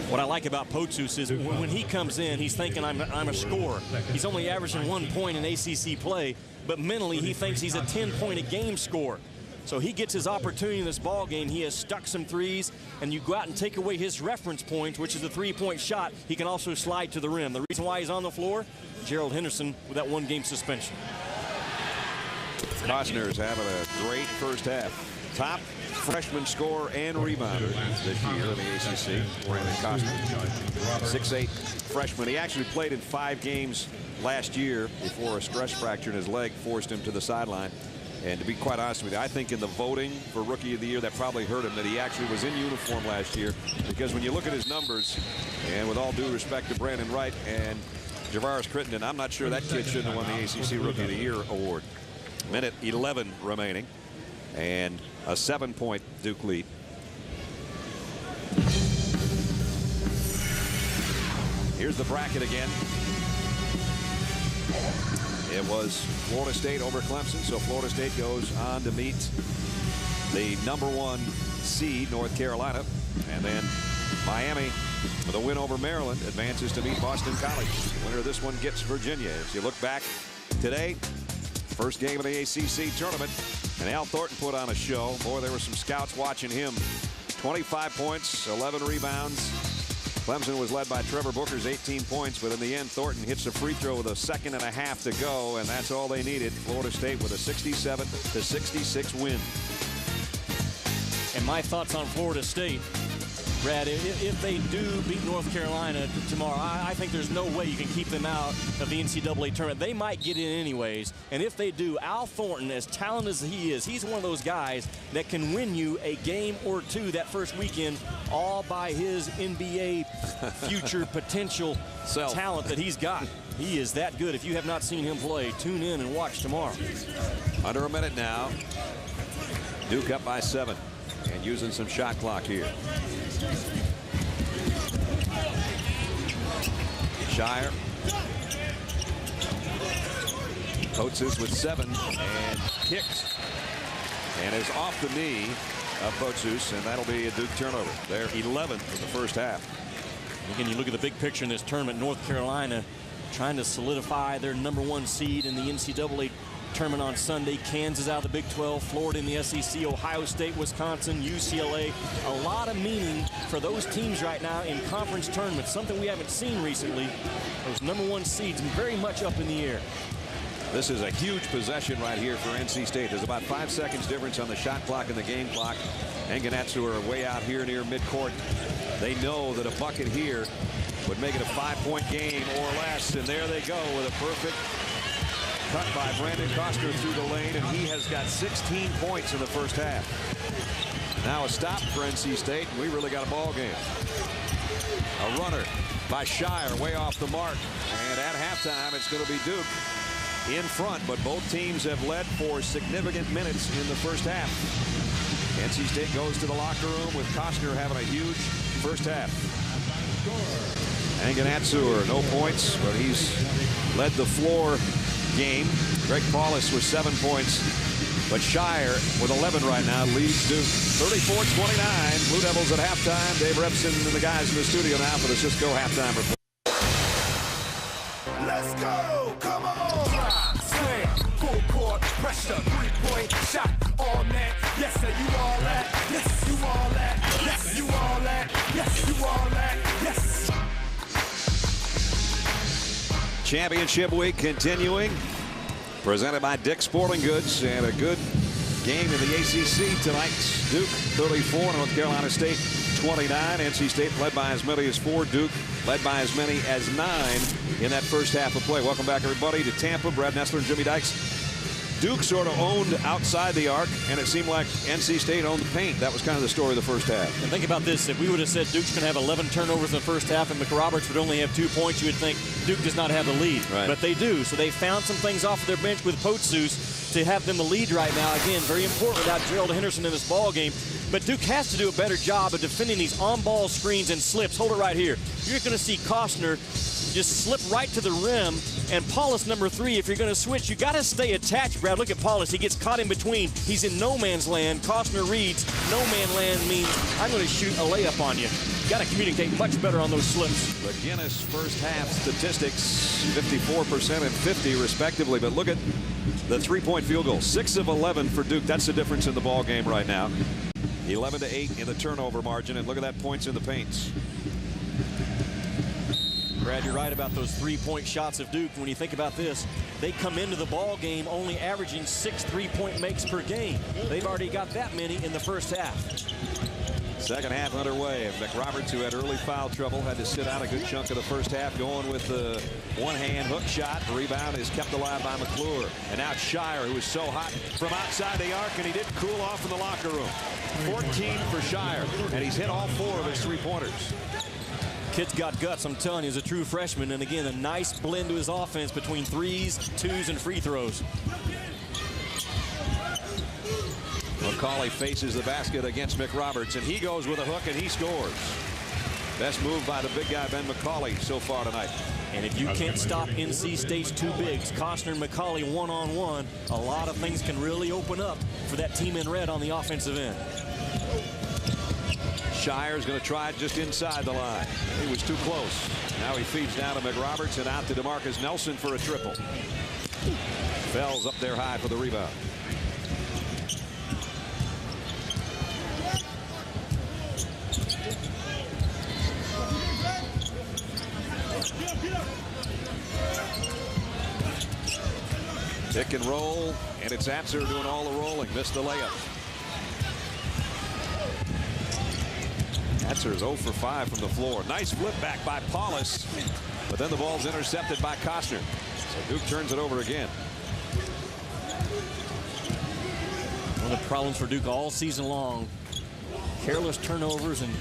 What I like about Potsus is when he comes in, he's thinking, I'm a scorer. He's only averaging 1 point in ACC play, but mentally he thinks he's a 10-point-a-game scorer. So he gets his opportunity in this ball game. He has stuck some threes, and you go out and take away his reference points, which is a 3-point shot. He can also slide to the rim. The reason why he's on the floor, Gerald Henderson with that 1-game suspension. Costner is having a great first half. Top freshman scorer and rebounder this year in the ACC, Brandon Costner. 6'8" freshman. He actually played in 5 games last year before a stress fracture in his leg forced him to the sideline. And to be quite honest with you, I think in the voting for Rookie of the Year, that probably hurt him that he actually was in uniform last year. Because when you look at his numbers, and with all due respect to Brandon Wright and Javaris Crittenden, I'm not sure that kid shouldn't have won the ACC Rookie of the Year award. Minute 11 remaining, and a 7-point Duke lead. Here's the bracket again. It was Florida State over Clemson, so Florida State goes on to meet the #1 seed, North Carolina, and then Miami, with a win over Maryland, advances to meet Boston College. The winner of this one gets Virginia. As you look back today, first game of the ACC tournament, and Al Thornton put on a show. Boy, there were some scouts watching him. 25 points, 11 rebounds. Clemson was led by Trevor Booker's 18 points, but in the end, Thornton hits a free throw with a 2.5 to go, and that's all they needed. Florida State with a 67-66 win. And my thoughts on Florida State, Brad, if they do beat North Carolina tomorrow, I think there's no way you can keep them out of the NCAA tournament. They might get in anyways. And if they do, Al Thornton, as talented as he is, he's one of those guys that can win you a game or two that first weekend, all by his NBA future potential talent that he's got. He is that good. If you have not seen him play, tune in and watch tomorrow. Under a minute now. Duke up by 7 and using some shot clock here. Shire. Potsus with 7 and kicks. And is off the knee of Potsus, and that'll be a Duke turnover. They're 11th in the first half. Again, you look at the big picture in this tournament, North Carolina trying to solidify their #1 seed in the NCAA tournament on Sunday. Kansas out of the Big 12, Florida in the SEC, Ohio State, Wisconsin, UCLA. A lot of meaning for those teams right now in conference tournaments, something we haven't seen recently. Those #1 seeds very much up in the air. This is a huge possession right here for NC State. There's about 5 seconds difference on the shot clock and the game clock. Enganatsu are way out here near midcourt. They know that a bucket here would make it a 5-point game or less, and there they go with a perfect cut by Brandon Costner through the lane, and he has got 16 points in the first half. Now a stop for NC State, and we really got a ball game. A runner by Shire way off the mark, and at halftime it's going to be Duke in front, but both teams have led for significant minutes in the first half. NC State goes to the locker room with Costner having a huge first half. Enganatsu, no points, but he's led the floor game. Greg Paulus with 7 points, but Shire with 11 right now leads Duke 34-29. Blue Devils at halftime. Dave Repson and the guys in the studio now for the Cisco halftime report. Let's go! Come on! Slam, full court, pressure, 3-point shot, all net. Yes, sir, you all that. Yes, you all that. Yes, you all that. Yes, you all that. Yes. Championship week continuing. Presented by Dick's Sporting Goods, and a good game in the ACC tonight. Duke 34, North Carolina State 29. NC State led by as many as 4. Duke led by as many as 9 in that first half of play. Welcome back, everybody, to Tampa. Brad Nessler and Jimmy Dykes. Duke sort of owned outside the arc, and it seemed like NC State owned the paint. That was kind of the story of the first half. And think about this. If we would have said Duke's going to have 11 turnovers in the first half and McRoberts would only have 2 points, you would think Duke does not have the lead. Right. But they do. So they found some things off of their bench with Potsus to have them the lead right now. Again, very important without Gerald Henderson in this ball game. But Duke has to do a better job of defending these on-ball screens and slips. Hold it right here. You're going to see Costner just slip right to the rim, and Paulus #3. If you're going to switch, you got to stay attached, Brad. Look at Paulus. He gets caught in between. He's in no man's land. Costner reads no man land means I'm going to shoot a layup on you. You got to communicate much better on those slips. The Guinness first half statistics, 54% and 50 respectively. But look at the 3-point field goal. 6 of 11 for Duke. That's the difference in the ball game right now. 11-8 in the turnover margin, and look at that, points in the paints. Brad, you're right about those three-point shots of Duke. When you think about this, they come into the ball game only averaging 6 3-point makes per game. They've already got that many in the first half. Second half underway. McRoberts, who had early foul trouble, had to sit out a good chunk of the first half, going with the one-hand hook shot. The rebound is kept alive by McClure. And now Shire, who was so hot from outside the arc, and he didn't cool off in the locker room. 14 for Shire, and he's hit all 4 of his three-pointers. Kid's got guts, I'm telling you, as a true freshman. And again, a nice blend to his offense between threes, twos, and free throws. McCauley faces the basket against McRoberts, and he goes with a hook, and he scores. Best move by the big guy, Ben McCauley, so far tonight. And if you can't stop NC State's two bigs, Costner and McCauley one-on-one, a lot of things can really open up for that team in red on the offensive end. Shire's going to try it just inside the line. He was too close. Now he feeds down to McRoberts and out to DeMarcus Nelson for a triple. Fells up there high for the rebound. Pick and roll, and it's Atzer doing all the rolling. Missed the layup. Atzer is 0 for 5 from the floor. Nice flip back by Paulus, but then the ball's intercepted by Costner. So Duke turns it over again. One of the problems for Duke all season long, careless turnovers and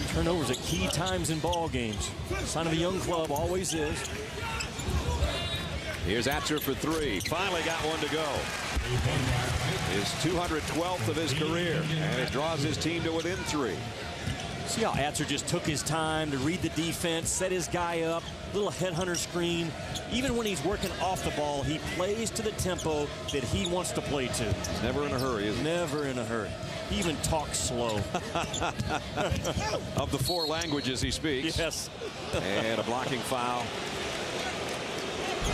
turnovers at key times in ball games. Sign of a young club, always is. Here's Atzer for 3. Finally got one to go. His 212th of his career, and it draws his team to within 3. See how Atzer just took his time to read the defense, set his guy up, little headhunter screen. Even when he's working off the ball, he plays to the tempo that he wants to play to. He's never in a hurry, is he? Never in a hurry. He even talks slow. Of the 4 languages he speaks. Yes. And a blocking foul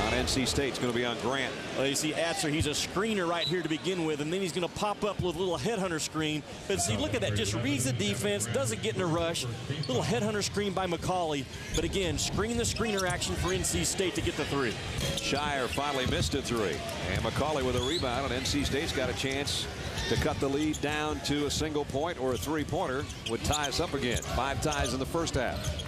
on NC State's going to be on Grant. Well, you see Atzer, he's a screener right here to begin with, and then he's going to pop up with a little headhunter screen. But see, look at that, just reads the defense, doesn't get in a rush. Little headhunter screen by McCauley. But again, screen the screener action for NC State to get the 3. Shire finally missed a 3. And McCauley with a rebound, and NC State's got a chance to cut the lead down to a single point or a 3-pointer. Would tie us up again. 5 ties in the first half.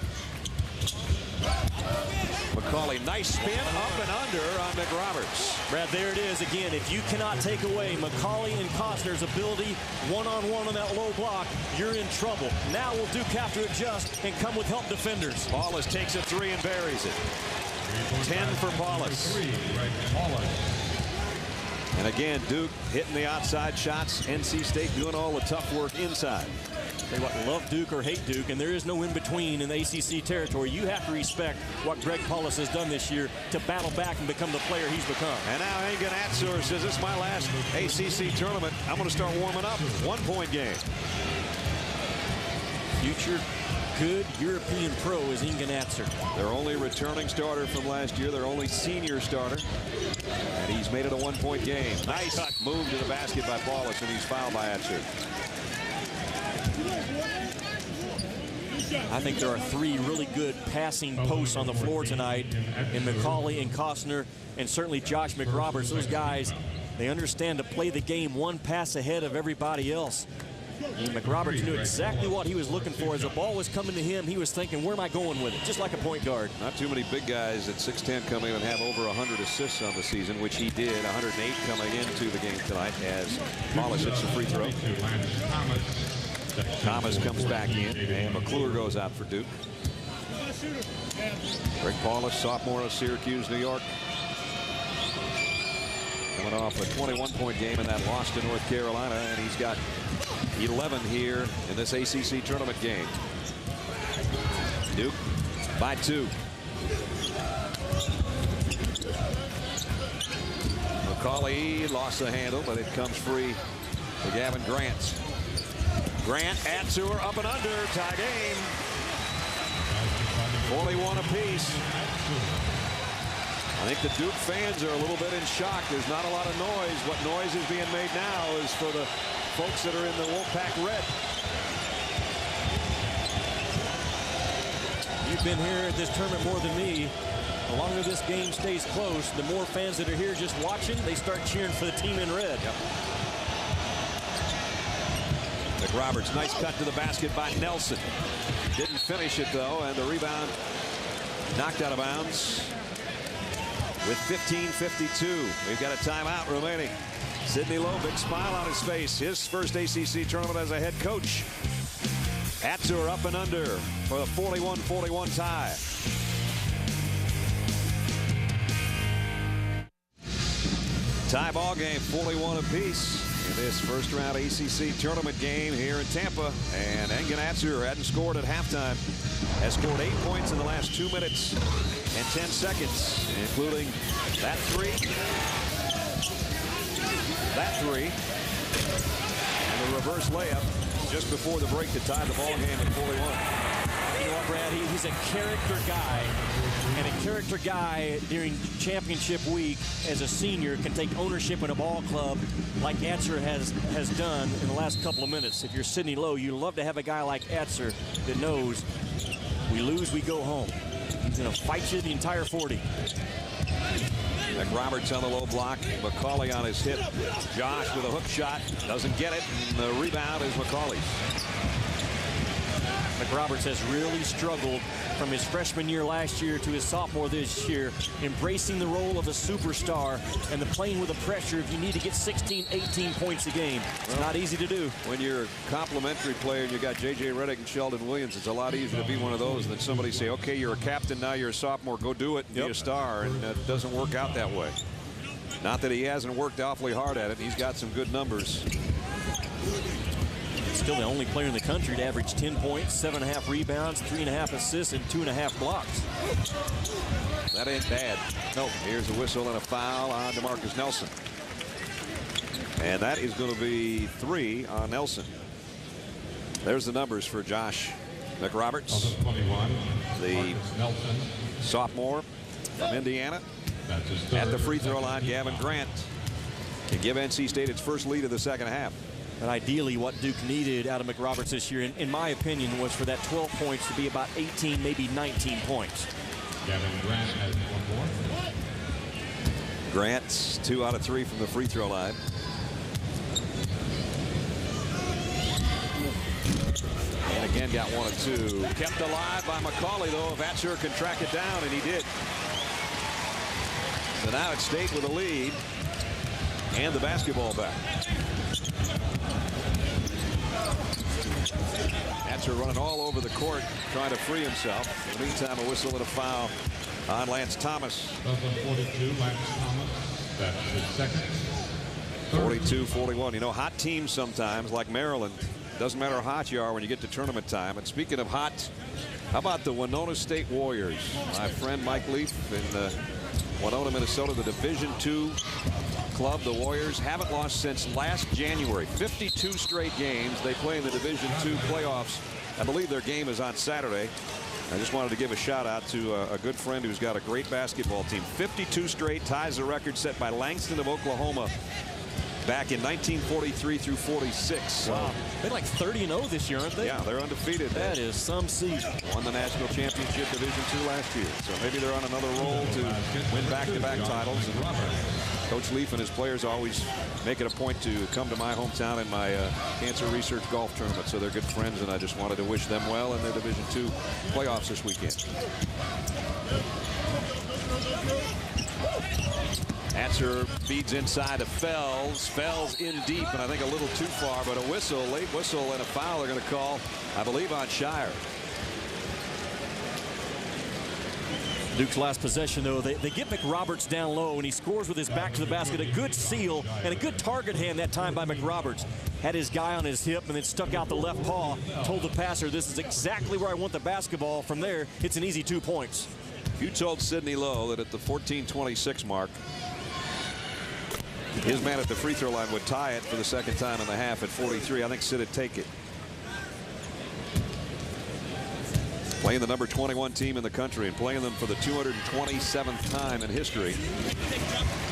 McCauley, nice spin up and under on McRoberts. Brad, there it is again. If you cannot take away McCauley and Costner's ability one-on-one on that low block, you're in trouble. Now will Duke have to adjust and come with help defenders. Paulus takes a 3 and buries it. 10 for Paulus. And again, Duke hitting the outside shots. NC State doing all the tough work inside. Say what, love Duke or hate Duke, and there is no in-between in the ACC territory. You have to respect what Greg Paulus has done this year to battle back and become the player he's become. And now Engen Atzer says, this is my last ACC tournament. I'm going to start warming up. 1-point game. Future good European pro is Engen Atzer. Their only returning starter from last year, their only senior starter. And he's made it a 1-point game. Nice move to the basket by Paulus, and he's fouled by Atzer. I think there are 3 really good passing posts on the floor tonight in McCauley and Costner, and certainly Josh McRoberts. Those guys, they understand to play the game 1 pass ahead of everybody else. And McRoberts knew exactly what he was looking for. As the ball was coming to him, he was thinking, where am I going with it? Just like a point guard. Not too many big guys at 6'10" come in and have over 100 assists on the season, which he did. 108 coming into the game tonight as Paulus hits a free throw. Thomas comes back in, and McClure goes out for Duke. Greg Paulus, sophomore of Syracuse, New York. Coming off a 21-point game in that loss to North Carolina, and he's got 11 here in this ACC tournament game. Duke by 2. McCauley lost the handle, but it comes free to Gavin Grant. Grant, Atzer up and under, tie game. 41 apiece. I think the Duke fans are a little bit in shock. There's not a lot of noise. What noise is being made now is for the folks that are in the Wolfpack red. You've been here at this tournament more than me. The longer this game stays close, the more fans that are here just watching, they start cheering for the team in red. Yep. McRoberts, nice cut to the basket by Nelson. Didn't finish it though, and the rebound knocked out of bounds with 15:52. We've got a timeout remaining. Sidney Lowe, big smile on his face. His first ACC tournament as a head coach. Atzer up and under for the 41-41 tie. Tie ball game, 41 apiece in this first round ACC tournament game here in Tampa. And Engen Atzer hadn't scored at halftime. Has scored 8 points in the last 2 minutes and 10 seconds, including that three, and the reverse layup just before the break to tie the ball game at 41. You know what, Brad? He's a character guy. And a character guy during championship week as a senior can take ownership in a ball club like Atzer has done in the last couple of minutes. If you're Sidney Lowe, you love to have a guy like Atzer that knows we lose, we go home. He's going to fight you the entire 40. McRoberts on the low block. McCauley on his hip. Josh with a hook shot. Doesn't get it. And the rebound is McCauley's. McRoberts has really struggled from his freshman year last year to his sophomore this year, embracing the role of a superstar and the playing with the pressure if you need to get 16, 18 points a game. It's not easy to do. When you're a complimentary player and you got J.J. Redick and Sheldon Williams, it's a lot easier to be one of those than somebody say, okay, you're a captain, now you're a sophomore, go do it and be a star. And it doesn't work out that way. Not that he hasn't worked awfully hard at it. He's got some good numbers. Still the only player in the country to average 10 points, 7.5 rebounds, 3.5 assists, and 2.5 blocks. That ain't bad. No, here's a whistle and a foul on DeMarcus Nelson. And that is going to be 3 on Nelson. There's the numbers for Josh McRoberts, 21, the Nelson, sophomore from Indiana. that's his At the third, free throw line, 17 Gavin Grant can give NC State its first lead of the second half. But ideally, what Duke needed out of McRoberts this year, in my opinion, was for that 12 points to be about 18, maybe 19 points. Gavin Grant has one more. Grant's 2 out of 3 from the free throw line. And again, got 1 of 2. Kept alive by McCauley, though. If Atzer can track it down, and he did. So now it's State with a lead and the basketball back. Atzer running all over the court, trying to free himself. In the meantime, a whistle and a foul on Lance Thomas. Number 42, Lance Thomas. That's his second. 42-41. You know, hot teams sometimes, like Maryland, doesn't matter how hot you are when you get to tournament time. And speaking of hot, how about the Winona State Warriors? My friend Mike Leaf in Winona, Minnesota, the Division II club. The Warriors haven't lost since last January. 52 straight games. They play in the Division II playoffs. I believe their game is on Saturday. I just wanted to give a shout out to a good friend who's got a great basketball team. 52 straight, ties the record set by Langston of Oklahoma back in 1943 through 46. Wow. They're like 30-0 this year, aren't they? Yeah, they're undefeated. That is some season. Won the national championship Division II last year. So maybe they're on another roll to win back-to-back titles. And Coach Leaf and his players always make it a point to come to my hometown in my cancer research golf tournament. So they're good friends, and I just wanted to wish them well in their Division II playoffs this weekend. Atzer feeds inside to Fells. Fells in deep, and I think a little too far, but a whistle, late whistle, and a foul they're going to call, I believe, on Shire. Duke's last possession, though, they get McRoberts down low, and he scores with his back to the basket. A good seal and a good target hand that time by McRoberts. Had his guy on his hip and then stuck out the left paw. Told the passer, this is exactly where I want the basketball. From there, it's an easy 2 points. If you told Sidney Lowe that at the 14:26 mark, his man at the free throw line would tie it for the second time in the half at 43, I think Sid would take it. Playing the number 21 team in the country and playing them for the 227th time in history.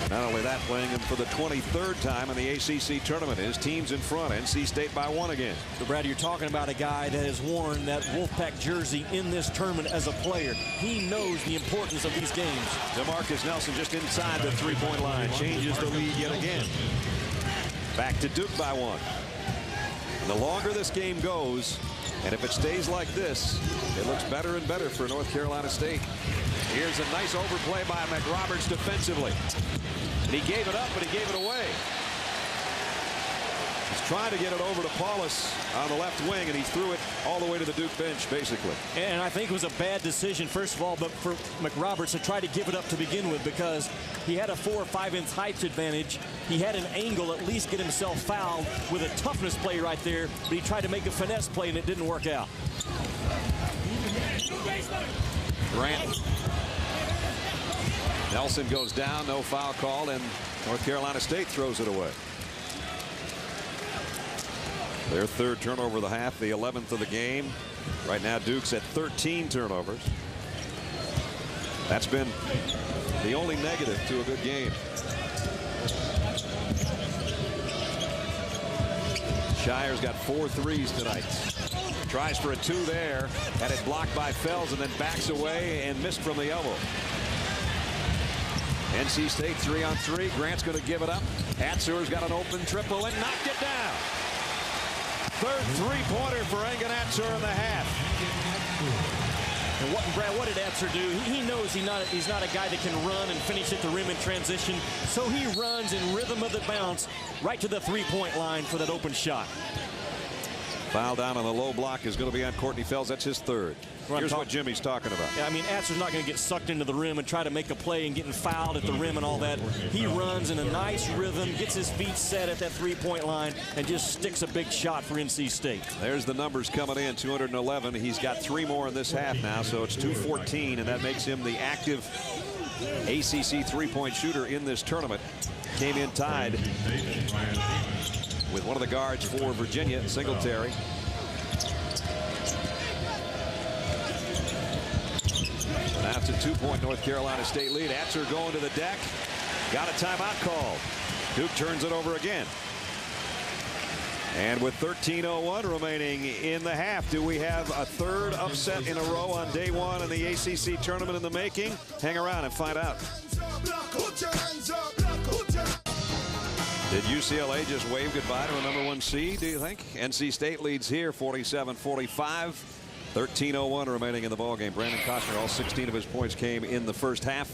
Not only that, playing them for the 23rd time in the ACC Tournament. His team's in front. NC State by 1 again. So, Brad, you're talking about a guy that has worn that Wolfpack jersey in this tournament as a player. He knows the importance of these games. DeMarcus Nelson just inside the three-point line. Changes the lead yet again. Back to Duke by 1. And the longer this game goes, and if it stays like this, it looks better and better for North Carolina State. Here's a nice overplay by McRoberts defensively. And he gave it up, but he gave it away. He's trying to get it over to Paulus on the left wing, and he threw it all the way to the Duke bench, basically. And I think it was a bad decision, first of all, but for McRoberts to try to give it up to begin with, because he had a 4 or 5 inch height advantage. He had an angle, at least get himself fouled with a toughness play right there, but he tried to make a finesse play, and it didn't work out. Grant. Nelson goes down, no foul called, and North Carolina State throws it away. Their 3rd turnover of the half, the 11th of the game. Right now, Duke's at 13 turnovers. That's been the only negative to a good game. Shire's got 4 threes tonight. Tries for a 2 there, had it blocked by Fells, and then backs away and missed from the elbow. NC State 3-on-3. Grant's going to give it up. Hatsuer's got an open triple and knocked it down. 3rd three-pointer for Engen Hatsuer in the half. And Brad, what did Hatsuer do? He knows he's not a guy that can run and finish at the rim in transition, so he runs in rhythm of the bounce right to the three-point line for that open shot. Foul down on the low block is going to be on Courtney Fells. That's his 3rd. Here's what Jimmy's talking about. Yeah, I mean, Hatsuer's not going to get sucked into the rim and try to make a play and getting fouled at the rim and all that. He runs in a nice rhythm, gets his feet set at that three-point line, and just sticks a big shot for NC State. There's the numbers coming in, 211. He's got 3 more in this half now, so it's 214, and that makes him the active ACC three-point shooter in this tournament. Came in tied with one of the guards for Virginia, Singletary. Now it's a 2-point North Carolina State lead. Hatsuer going to the deck. Got a timeout called. Duke turns it over again. And with 13:01 remaining in the half, do we have a 3rd upset in a row on day 1 in the ACC tournament in the making? Hang around and find out. Did UCLA just wave goodbye to a number 1 seed, do you think? NC State leads here 47-45. 13:01 remaining in the ballgame. Brandon Costner, all 16 of his points came in the first half.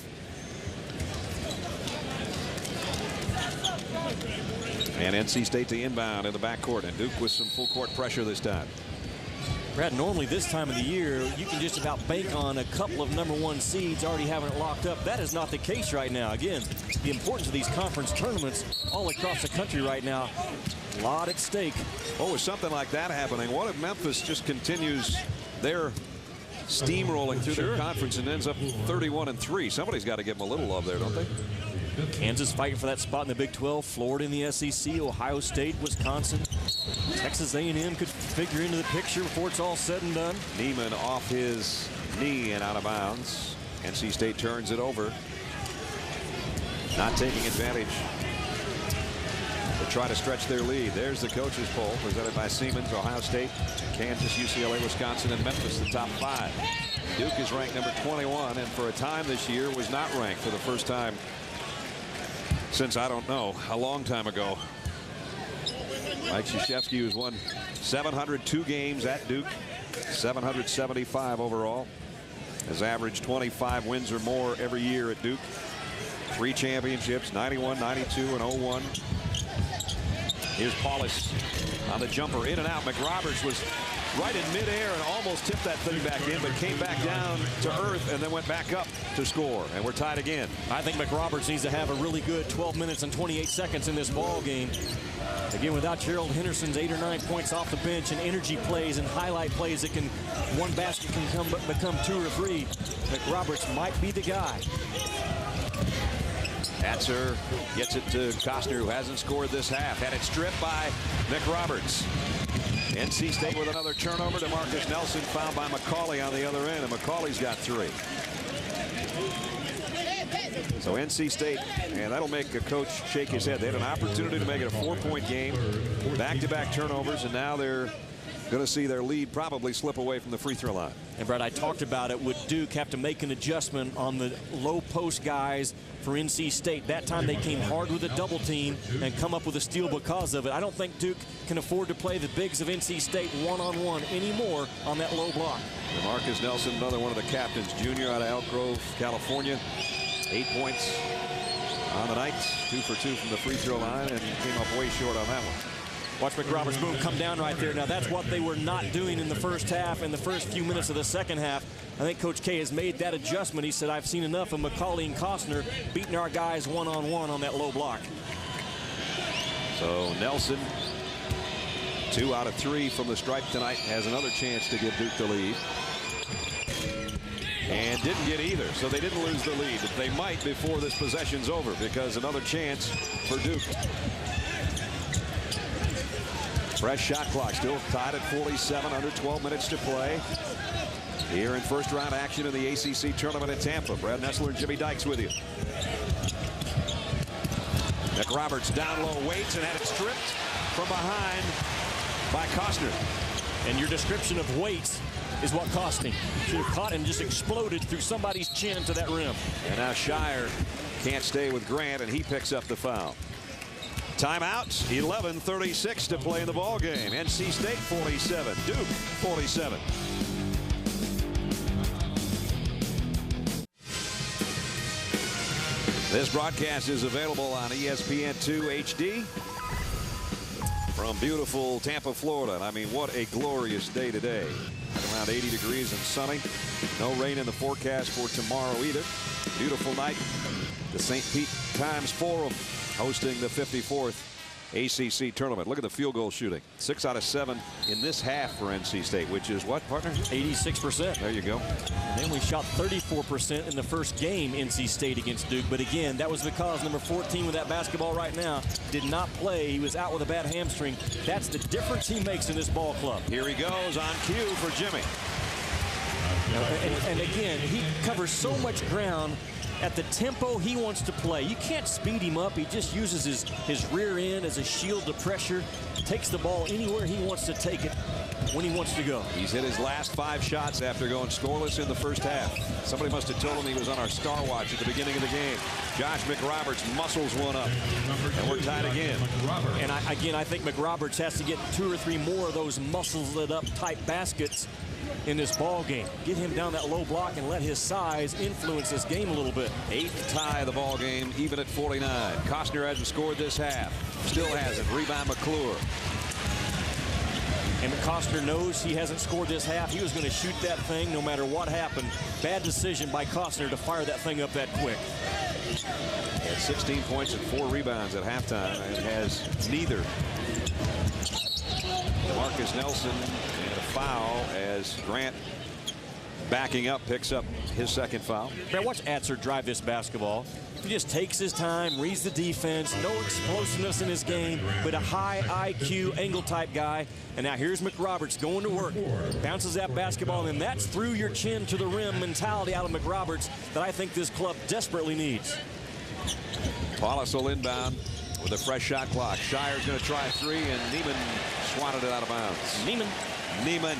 And NC State to inbound in the backcourt, and Duke with some full court pressure this time. Brad, normally this time of the year, you can just about bank on a couple of number 1 seeds already having it locked up. That is not the case right now. Again, the importance of these conference tournaments all across the country right now. A lot at stake. Oh, with something like that happening, what if Memphis just continues their steamrolling through their conference and ends up 31-3? Somebody's got to give them a little love there, don't they? Kansas fighting for that spot in the Big 12. Florida in the SEC. Ohio State, Wisconsin. Texas A&M could figure into the picture before it's all said and done. Neiman off his knee and out of bounds. NC State turns it over. Not taking advantage to try to stretch their lead. There's the coaches poll presented by Siemens. Ohio State, Kansas, UCLA, Wisconsin, and Memphis, the top 5. Duke is ranked number 21, and for a time this year was not ranked for the first time since, I don't know, a long time ago. Mike Krzyzewski, who's won 702 games at Duke, 775 overall, has averaged 25 wins or more every year at Duke. 3 championships, 91, 92, and 01. Here's Paulus on the jumper, in and out. McRoberts was right in midair and almost tipped that thing back in, but came back down to earth and then went back up to score. And we're tied again. I think McRoberts needs to have a really good 12 minutes and 28 seconds in this ball game. Again, without Gerald Henderson's 8 or 9 points off the bench and energy plays and highlight plays that can, one basket can become 2 or 3, McRoberts might be the guy. Atzer gets it to Costner, who hasn't scored this half. Had it stripped by McRoberts. NC State with another turnover. DeMarcus Nelson fouled by McCauley on the other end, and McCauley's got 3. So NC State, and that'll make a coach shake his head. They had an opportunity to make it a 4-point game, back-to-back turnovers, and now they're going to see their lead probably slip away from the free throw line. And Brad, I talked about it. Would Duke have to make an adjustment on the low post guys for NC State? That time they came hard with a double team and come up with a steal because of it. I don't think Duke can afford to play the bigs of NC State one-on-one anymore on that low block. DeMarcus Nelson, another one of the captains, junior out of Elk Grove, California. 8 points on the night, 2 for 2 from the free throw line, and came up way short on that one. Watch McRoberts boom come down right there. Now that's what they were not doing in the first half and the first few minutes of the second half. I think Coach K has made that adjustment. He said, I've seen enough of McCauley and Costner beating our guys one-on-one on that low block. So Nelson, 2 out of 3 from the stripe tonight, has another chance to give Duke the lead. And didn't get either, so they didn't lose the lead. But they might before this possession's over, because another chance for Duke. Fresh shot clock, still tied at 47, under 12 minutes to play. Here in first round action in the ACC Tournament at Tampa. Brad Nessler and Jimmy Dykes with you. McRoberts down low, waits, and had it stripped from behind by Costner. And your description of Waits is what cost him. Should have caught him, just exploded through somebody's chin to that rim. And now Shire can't stay with Grant, and he picks up the foul. Timeout, 11:36 to play in the ball game. NC State 47, Duke 47. This broadcast is available on ESPN2 HD from beautiful Tampa, Florida. And I mean, what a glorious day today. Around 80 degrees and sunny. No rain in the forecast for tomorrow either. Beautiful night. The St. Pete Times Forum hosting the 54th ACC Tournament. Look at the field goal shooting. 6 out of 7 in this half for NC State, which is what, partner? 86%. There you go. And then we shot 34% in the first game, NC State against Duke. But again, that was because number 14 with that basketball right now did not play. He was out with a bad hamstring. That's the difference he makes in this ball club. Here he goes on cue for Jimmy. And again, he covers so much ground at the tempo he wants to play. You can't speed him up. He just uses his rear end as a shield to pressure, takes the ball anywhere he wants to take it when he wants to go. He's hit his last 5 shots after going scoreless in the first half. Somebody must have told him he was on our Star Watch at the beginning of the game. Josh McRoberts muscles one up, and we're tied again. And I think McRoberts has to get 2 or 3 more of those muscled up type baskets in this ball game. Get him down that low block and let his size influence this game a little bit. 8th tie of the ball game, even at 49. Costner hasn't scored this half. Still hasn't. Rebound McClure. And Costner knows he hasn't scored this half. He was going to shoot that thing no matter what happened. Bad decision by Costner to fire that thing up that quick. He had 16 points and 4 rebounds at halftime, and has neither. Marcus Nelson and a foul as Grant, backing up, picks up his second foul. Man, watch Atzer drive this basketball. He just takes his time, reads the defense, no explosiveness in his game, but a high IQ angle type guy. And now here's McRoberts going to work. Bounces that basketball, and that's through your chin to the rim mentality out of McRoberts that I think this club desperately needs. Wallace will inbound with a fresh shot clock. Shire's going to try a 3, and Neiman swatted it out of bounds. Neiman.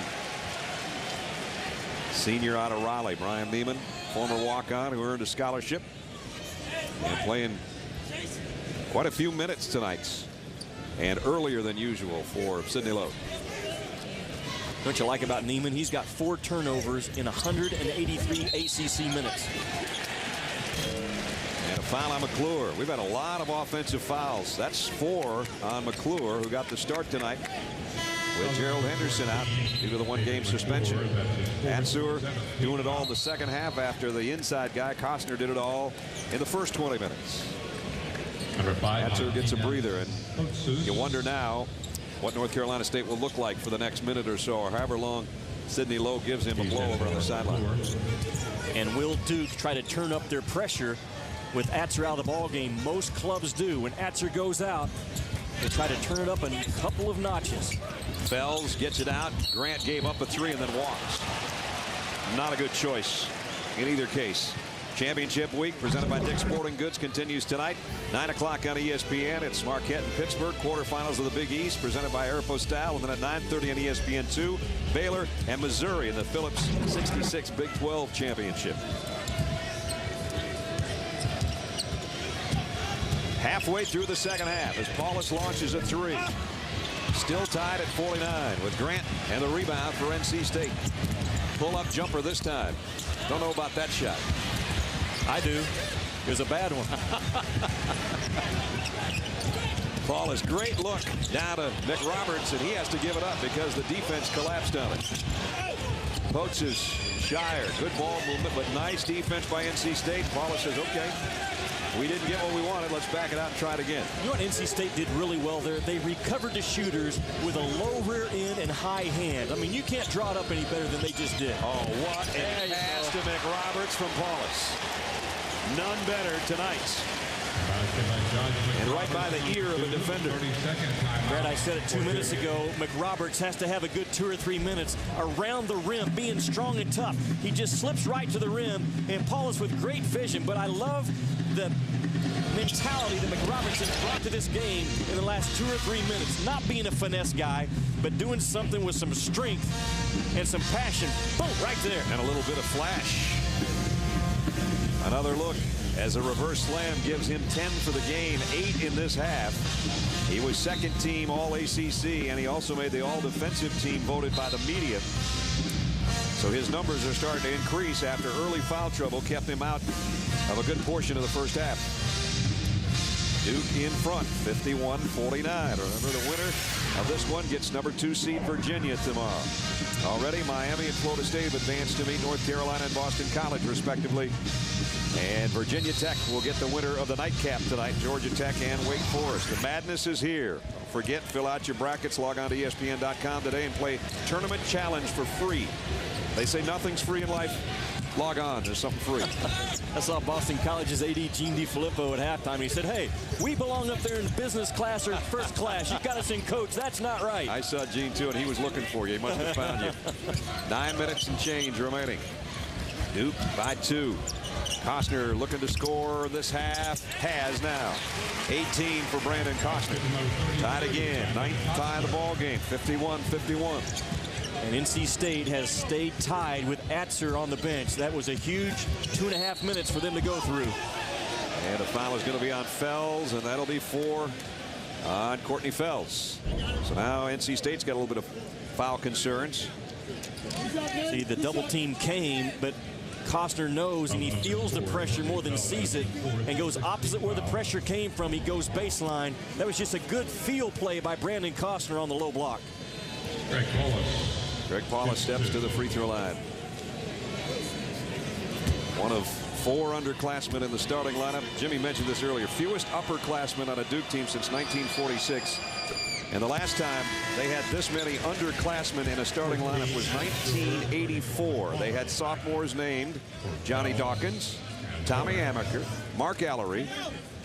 Senior out of Raleigh, Brian Neiman, former walk-on who earned a scholarship and playing quite a few minutes tonight and earlier than usual for Sidney Lowe. What you like about Neiman, he's got 4 turnovers in 183 ACC minutes. And a foul on McClure. We've had a lot of offensive fouls. That's 4 on McClure, who got the start tonight with Gerald Henderson out due to the 1-game suspension. Atzer doing it all in the second half after the inside guy, Costner, did it all in the first 20 minutes. Atzer gets a breather, and you wonder now what North Carolina State will look like for the next minute or so, or however long Sidney Lowe gives him a blow over on the sideline. And will Duke try to turn up their pressure with Atzer out of the ball game. Most clubs do. When Atzer goes out, they try to turn it up a couple of notches. Fells gets it out. Grant gave up a 3 and then walks. Not a good choice in either case. Championship week presented by Dick's Sporting Goods continues tonight. 9 o'clock on ESPN. It's Marquette and Pittsburgh, quarterfinals of the Big East, presented by Aeropostale. And then at 9:30 on ESPN2, Baylor and Missouri in the Phillips 66 Big 12 Championship. Halfway through the second half as Paulus launches a 3. Still tied at 49 with Grant and the rebound for NC State. Pull-up jumper this time. Don't know about that shot. I do. It was a bad one. Paulus, great look down to McRoberts, and he has to give it up because the defense collapsed on it. Poach is Shire. Good ball movement, but nice defense by NC State. Paulus says, okay, we didn't get what we wanted. Let's back it out and try it again. You know what NC State did really well there? They recovered the shooters with a low rear end and high hand. I mean, you can't draw it up any better than they just did. Oh, what a pass to McRoberts from Paulus. None better tonight. And right by the ear of a defender. Brad, I said it 2 minutes ago. McRoberts has to have a good 2 or 3 minutes around the rim, being strong and tough. He just slips right to the rim, and Paulus with great vision. But I love the mentality that McRoberts has brought to this game in the last 2 or 3 minutes. Not being a finesse guy, but doing something with some strength and some passion. Boom, right there. And a little bit of flash. Another look as a reverse slam gives him 10 for the game, 8 in this half. He was second team All ACC, and he also made the All Defensive team voted by the media. So his numbers are starting to increase after early foul trouble kept him out of a good portion of the first half. Duke in front, 51-49. Remember, the winner of this one gets number 2 seed Virginia tomorrow. Already, Miami and Florida State have advanced to meet North Carolina and Boston College, respectively. And Virginia Tech will get the winner of the nightcap tonight, Georgia Tech and Wake Forest. The madness is here. Don't forget, fill out your brackets, log on to ESPN.com today and play Tournament Challenge for free. They say nothing's free in life. Log on, there's something free. I saw Boston College's AD Gene DiFilippo at halftime. He said, hey, we belong up there in business class or first class. You got us in coach. That's not right. I saw Gene too, and he was looking for you. He must have found you. 9 minutes and change remaining. Duke by 2. Costner looking to score this half. Has now. 18 for Brandon Costner. Tied again. 9th tie of the ball game. 51-51. And NC State has stayed tied with Atzer on the bench. That was a huge 2.5 minutes for them to go through. And a foul is going to be on Fells, and that'll be 4 on Courtney Fells. So now NC State's got a little bit of foul concerns. See, the double team came, but Costner knows and he feels the pressure more than sees it and goes opposite where the pressure came from. He goes baseline. That was just a good field play by Brandon Costner on the low block. Greg Paulus steps to the free throw line. One of 4 underclassmen in the starting lineup. Jimmy mentioned this earlier. Fewest upperclassmen on a Duke team since 1946. And the last time they had this many underclassmen in a starting lineup was 1984. They had sophomores named Johnny Dawkins, Tommy Amaker, Mark Allery,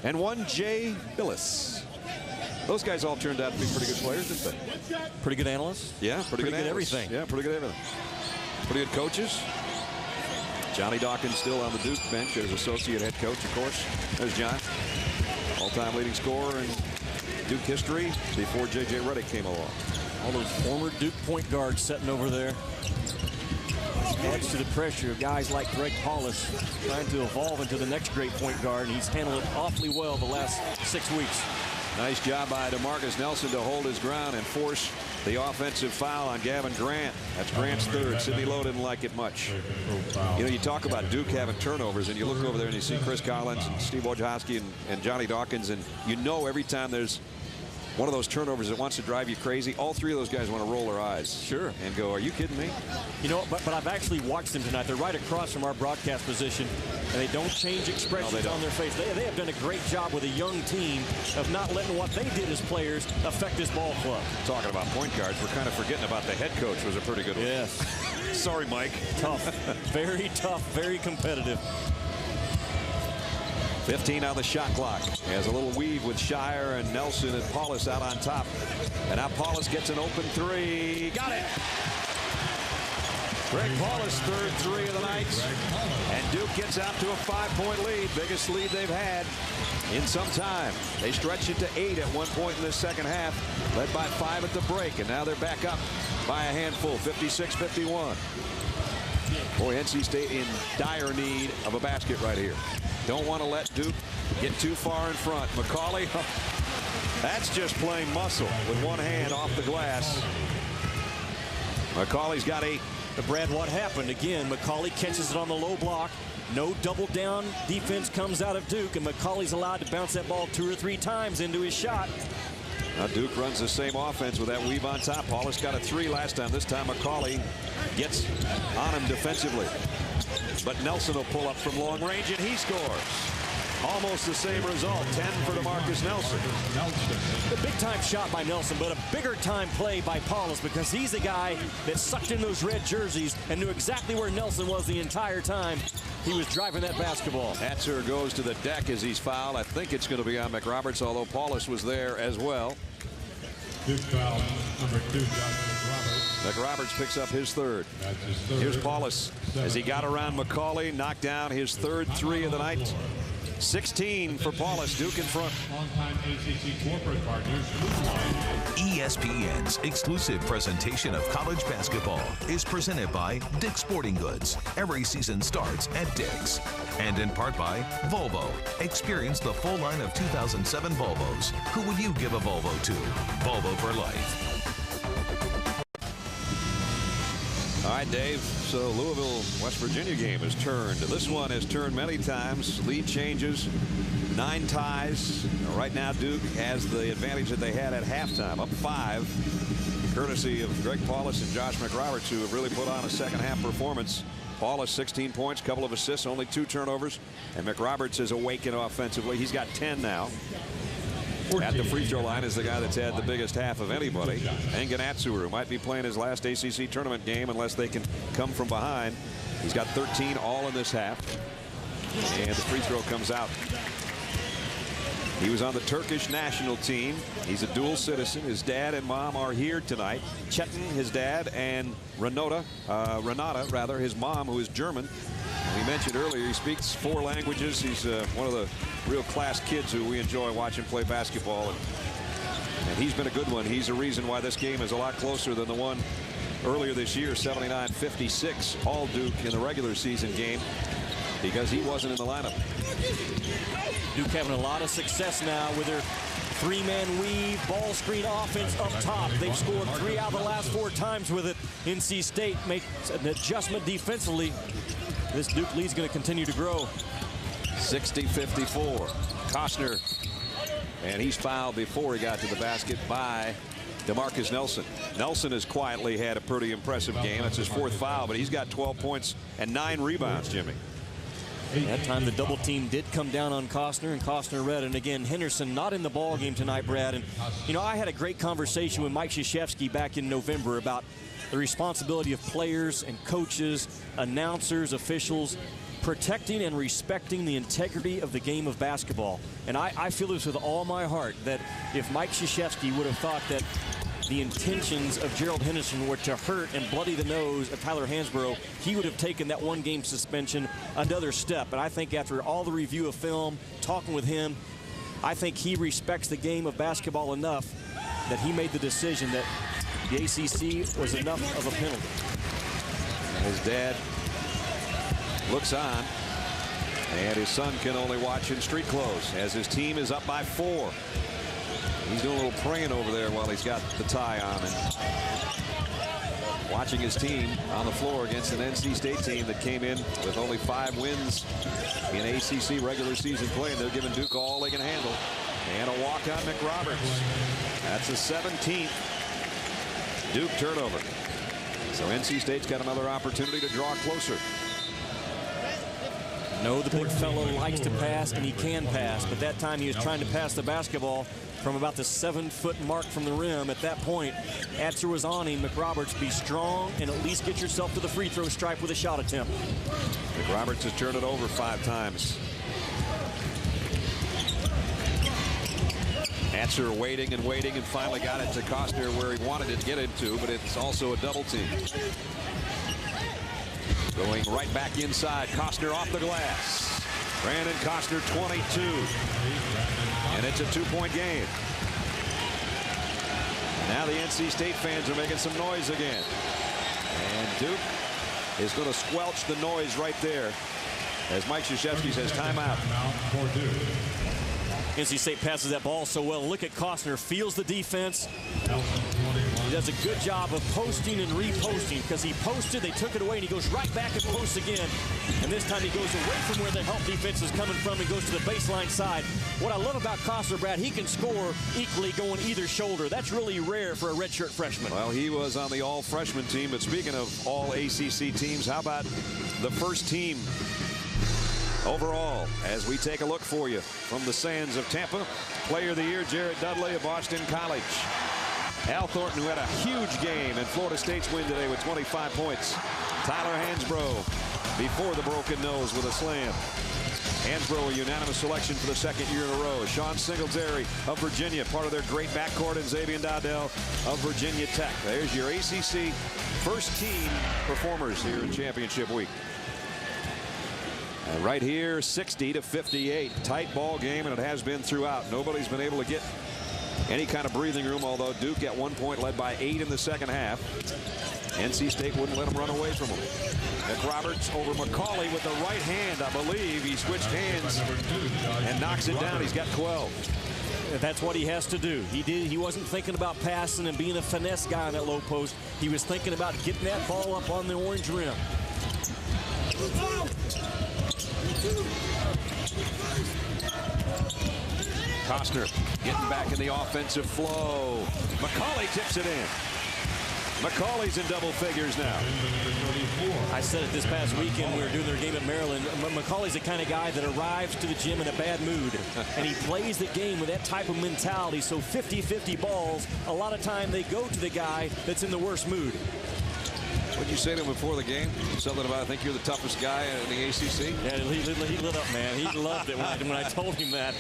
and one Jay Billis. Those guys all turned out to be pretty good players, didn't they? Pretty good analysts. Yeah, pretty good everything. Yeah, pretty good everything. Pretty good coaches. Johnny Dawkins still on the Duke bench as associate head coach, of course. There's John. All-time leading scorer in Duke history before J.J. Redick came along. All those former Duke point guards sitting over there. Adds to the pressure of guys like Greg Paulus trying to evolve into the next great point guard. And he's handled it awfully well the last 6 weeks. Nice job by DeMarcus Nelson to hold his ground and force the offensive foul on Gavin Grant. That's Grant's third. Sidney Lowe didn't like it much. You know, you talk about Duke having turnovers, and you look over there and you see Chris Collins and Steve Wojciechowski and Johnny Dawkins, and you know every time there's one of those turnovers that wants to drive you crazy, all 3 of those guys want to roll their eyes. Sure. And go, are you kidding me? You know, but I've actually watched them tonight. They're right across from our broadcast position, and they don't change expressions on their face. They have done a great job with a young team of not letting what they did as players affect this ball club. Talking about point guards, we're kind of forgetting about the head coach was a pretty good one. Yes. Sorry, Mike. Tough. Very tough. Very competitive. 15 on the shot clock. Has a little weave with Shire and Nelson and Paulus out on top. And now Paulus gets an open three. Got it. Greg Paulus, third three of the night. And Duke gets out to a 5-point lead. Biggest lead they've had in some time. They stretched it to 8 at one point in the second half. Led by 5 at the break. And now they're back up by a handful, 56-51. Boy, NC State in dire need of a basket right here. Don't want to let Duke get too far in front. McCauley, that's just plain muscle with one hand off the glass. McCauley's got 8. But Brad, what happened? Again, McCauley catches it on the low block. No double down defense comes out of Duke, and McCauley's allowed to bounce that ball 2 or 3 times into his shot. Now Duke runs the same offense with that weave on top. Paulus got a 3 last time. This time McCauley gets on him defensively. But Nelson will pull up from long range, and he scores. Almost the same result, 10 for DeMarcus Nelson. The big-time shot by Nelson, but a bigger-time play by Paulus, because he's the guy that sucked in those red jerseys and knew exactly where Nelson was the entire time he was driving that basketball. Hatzer goes to the deck as he's fouled. I think it's going to be on McRoberts, although Paulus was there as well. Duke foul number 2, Josh McRoberts picks up his third. That's his third. Here's Paulus as he got around McCauley, knocked down his third 3 of the night. 16 for Paulus. Duke in front. Longtime ACC corporate partners. ESPN's exclusive presentation of college basketball is presented by Dick's Sporting Goods. Every season starts at Dick's. And in part by Volvo. Experience the full line of 2007 Volvos. Who would you give a Volvo to? Volvo for life. All right, Dave. So Louisville, West Virginia game has turned. This one has turned many times. Lead changes, 9 ties. Right now, Duke has the advantage that they had at halftime, up 5, courtesy of Greg Paulus and Josh McRoberts, who have really put on a second-half performance. Paulus 16 points, couple of assists, only 2 turnovers, and McRoberts is awakened offensively. He's got 10 now. At the free throw line is the guy that's had the biggest half of anybody. Enganatsu, who might be playing his last ACC tournament game unless they can come from behind. He's got 13 all in this half. And the free throw comes out. He was on the Turkish national team. He's a dual citizen. His dad and mom are here tonight. Chetan, his dad, and Renata, his mom, who is German. We mentioned earlier he speaks 4 languages. He's one of the real class kids who we enjoy watching play basketball. And he's been a good one. He's a reason why this game is a lot closer than the one earlier this year, 79-56, all Duke in the regular season game, because he wasn't in the lineup. Duke having a lot of success now with their 3-man weave, ball screen offense up top. They've scored 3 out of the last 4 times with it. NC State makes an adjustment defensively. This Duke lead's going to continue to grow. 60-54. Costner, and he's fouled before he got to the basket by DeMarcus Nelson. Nelson has quietly had a pretty impressive game. That's his 4th foul, but he's got 12 points and 9 rebounds, Jimmy. That time the double team did come down on Costner, and Costner read. And again, Henderson not in the ball game tonight, Brad. And you know, I had a great conversation with Mike Krzyzewski back in November about the responsibility of players and coaches, announcers, officials, protecting and respecting the integrity of the game of basketball. And I feel this with all my heart, that if Mike Krzyzewski would have thought that the intentions of Gerald Henderson were to hurt and bloody the nose of Tyler Hansbrough, he would have taken that 1-game suspension another step. And I think after all the review of film, talking with him, I think he respects the game of basketball enough that he made the decision that the ACC was enough of a penalty. His dad looks on, and his son can only watch in street clothes as his team is up by 4. He's doing a little praying over there while he's got the tie on, and watching his team on the floor against an NC State team that came in with only 5 wins in ACC regular season play, and they're giving Duke all they can handle. And a walk on McRoberts. That's the 17th Duke turnover. So NC State's got another opportunity to draw closer. No, the big fellow likes to pass, and he can pass, but that time he was trying to pass the basketball from about the 7-foot mark from the rim. At that point, Hatzer was on him. McRoberts, be strong and at least get yourself to the free throw stripe with a shot attempt. McRoberts has turned it over 5 times. Atzer waiting and waiting and finally got it to Costner where he wanted it to get into, but it's also a double team. Going right back inside. Costner off the glass. Brandon Costner 22. And it's a 2-point game. Now the NC State fans are making some noise again. And Duke is going to squelch the noise right there as Mike Krzyzewski says timeout. NC State passes that ball so well. Look at Costner, feels the defense. He does a good job of posting and reposting because he posted, they took it away, and he goes right back and posts again. And this time he goes away from where the help defense is coming from and goes to the baseline side. What I love about Costner, Brad, he can score equally going either shoulder. That's really rare for a redshirt freshman. Well, he was on the all-freshman team, but speaking of all ACC teams, how about the first team overall as we take a look for you from the sands of Tampa? Player of the Year, Jared Dudley of Boston College. Al Thornton, who had a huge game in Florida State's win today with 25 points. Tyler Hansbrough before the broken nose with a slam. Hansbrough, a unanimous selection for the second year in a row. Sean Singletary of Virginia, part of their great backcourt, and Xavier Dowdell of Virginia Tech. There's your ACC first team performers here in championship week. And right here, 60-58. Tight ball game, and it has been throughout. Nobody's been able to get any kind of breathing room, although Duke at one point led by 8 in the second half. NC State wouldn't let him run away from him. McRoberts over McCauley with the right hand, I believe. He switched hands and knocks it down. He's got 12. That's what he has to do. He wasn't thinking about passing and being a finesse guy on that low post. He was thinking about getting that ball up on the orange rim. Costner getting back in the offensive flow. McCauley tips it in. McCauley's in double figures now. I said it this past weekend. We were doing their game at Maryland. McCauley's the kind of guy that arrives to the gym in a bad mood, and he plays the game with that type of mentality. So 50-50 balls, a lot of time they go to the guy that's in the worst mood. What'd you say to him before the game? Something about, I think you're the toughest guy in the ACC? Yeah, he lit up, man. He loved it when I told him that.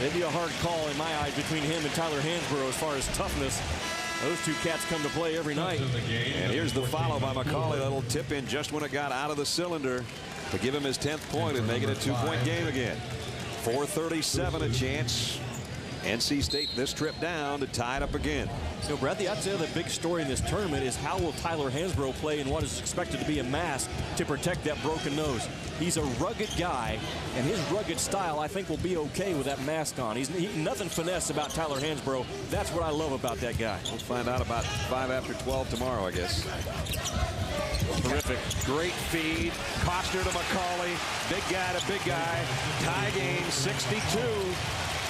It'd be a hard call in my eyes between him and Tyler Hansbrough as far as toughness. Those two cats come to play every night. And here's the follow by McCauley. That'll tip in just when it got out of the cylinder to give him his 10th point and make it a 2-point game again. 4:37 a chance. NC State this trip down to tie it up again. So, Bradley, I'd say the big story in this tournament is how will Tyler Hansbrough play in what is expected to be a mask to protect that broken nose. He's a rugged guy, and his rugged style, I think, will be okay with that mask on. He's nothing finesse about Tyler Hansbrough. That's what I love about that guy. We'll find out about 5 after 12 tomorrow, I guess. Terrific. Great feed. Costner to McCauley. Big guy to big guy. Tie game 62.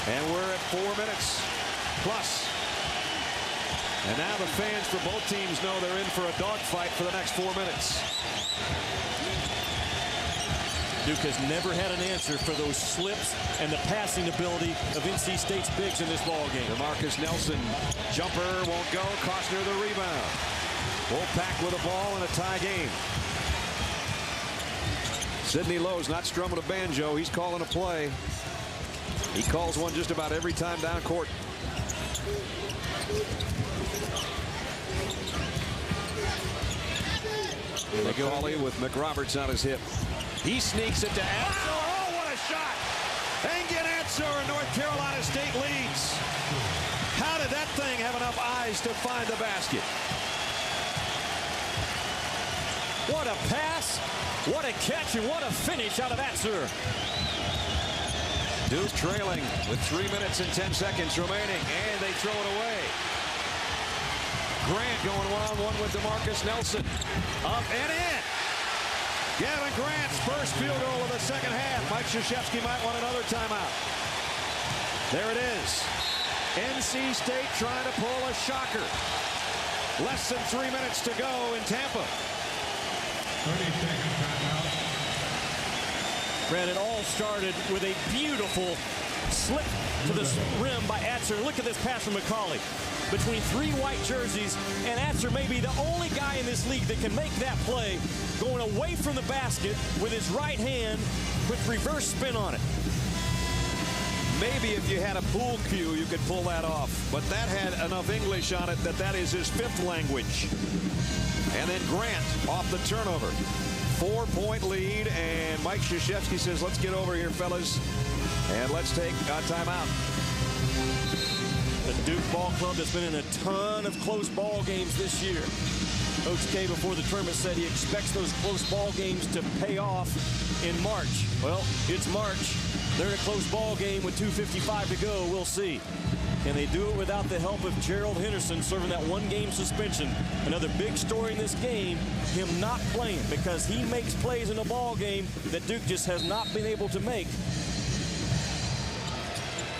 And we're at 4 minutes plus. And now the fans for both teams know they're in for a dogfight for the next 4 minutes. Duke has never had an answer for those slips and the passing ability of NC State's bigs in this ball game. DeMarcus Nelson, jumper won't go. Costner the rebound. Wolfpack with a ball in a tie game. Sidney Lowe's not strumming a banjo. He's calling a play. He calls one just about every time down court. McCauley with McRoberts on his hip. He sneaks it to Atzer. Oh, what a shot! Engin Atzer, North Carolina State leads. How did that thing have enough eyes to find the basket? What a pass, what a catch, and what a finish out of Atzer. Duke trailing with 3 minutes and 10 seconds remaining, and they throw it away. Grant going one-on-one with DeMarcus Nelson. Up and in. Gavin Grant's first field goal of the second half. Mike Krzyzewski might want another timeout. There it is. NC State trying to pull a shocker. Less than 3 minutes to go in Tampa. 30-second timeout. Brad, it all started with a beautiful slip to the rim by Atzer. Look at this pass from McCauley. Between 3 white jerseys, and Atzer may be the only guy in this league that can make that play, going away from the basket with his right hand with reverse spin on it. Maybe if you had a pool cue, you could pull that off. But that had enough English on it that is his 5th language. And then Grant off the turnover. 4-point lead, and Mike Krzyzewski says, let's get over here, fellas, and let's take a timeout. The Duke Ball Club has been in a ton of close ball games this year. Coach K before the tournament said he expects those close ball games to pay off in March. Well, it's March. They're in a close ball game with 2:55 to go. We'll see. Can they do it without the help of Gerald Henderson serving that 1-game suspension? Another big story in this game, him not playing because he makes plays in a ball game that Duke just has not been able to make.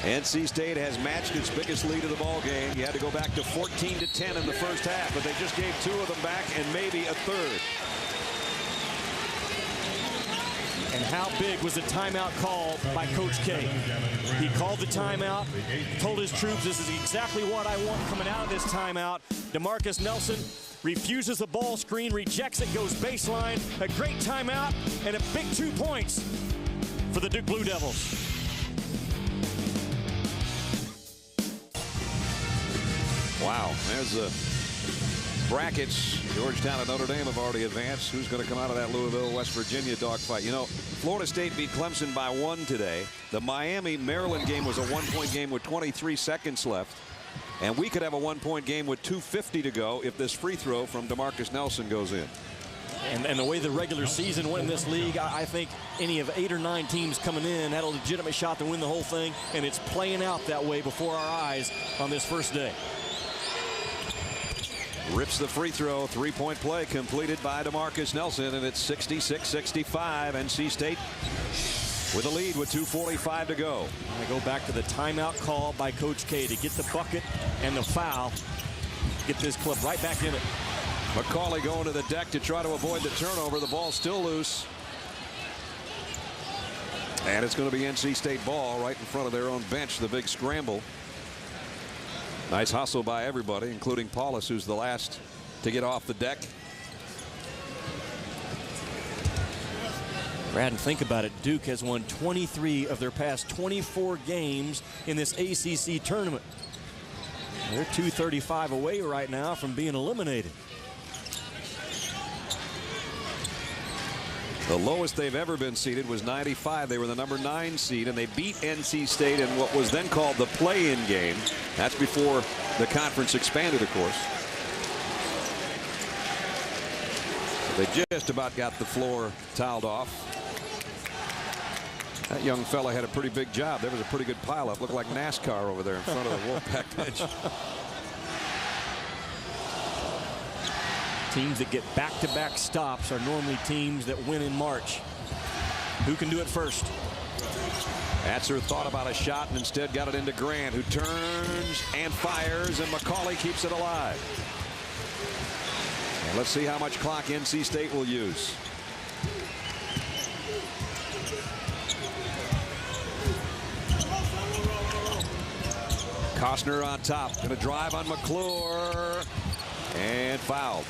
NC State has matched its biggest lead of the ball game. You had to go back to 14-10 in the first half, but they just gave 2 of them back and maybe a 3rd. And how big was the timeout call by Coach K? He called the timeout, told his troops, this is exactly what I want coming out of this timeout. DeMarcus Nelson refuses the ball screen, rejects it, goes baseline. A great timeout and a big 2 points for the Duke Blue Devils. Wow, there's the brackets. Georgetown and Notre Dame have already advanced. Who's going to come out of that Louisville, West Virginia dogfight? You know, Florida State beat Clemson by 1 today. The Miami-Maryland game was a 1-point game with 23 seconds left. And we could have a 1-point game with 2:50 to go if this free throw from DeMarcus Nelson goes in. And the way the regular season went in this league, I think any of 8 or 9 teams coming in had a legitimate shot to win the whole thing. And it's playing out that way before our eyes on this first day. Rips the free throw. 3-point play completed by DeMarcus Nelson, and it's 66-65. NC State with a lead with 2:45 to go. I go back to the timeout call by Coach K to get the bucket and the foul. Get this club right back in it. McCauley going to the deck to try to avoid the turnover. The ball's still loose. And it's going to be NC State ball right in front of their own bench. The big scramble. Nice hustle by everybody, including Paulus, who's the last to get off the deck. Brad, and think about it. Duke has won 23 of their past 24 games in this ACC tournament. They're 235 away right now from being eliminated. The lowest they've ever been seeded was 95. They were the number 9 seed, and they beat NC State in what was then called the play-in game. That's before the conference expanded, of course. They just about got the floor toweled off. That young fella had a pretty big job. There was a pretty good pileup. Looked like NASCAR over there in front of the Wolfpack bench. Teams that get back-to-back stops are normally teams that win in March. Who can do it first? Atzer thought about a shot and instead got it into Grant, who turns and fires, and McCauley keeps it alive. And let's see how much clock NC State will use. Costner on top, going to drive on McClure, and fouled.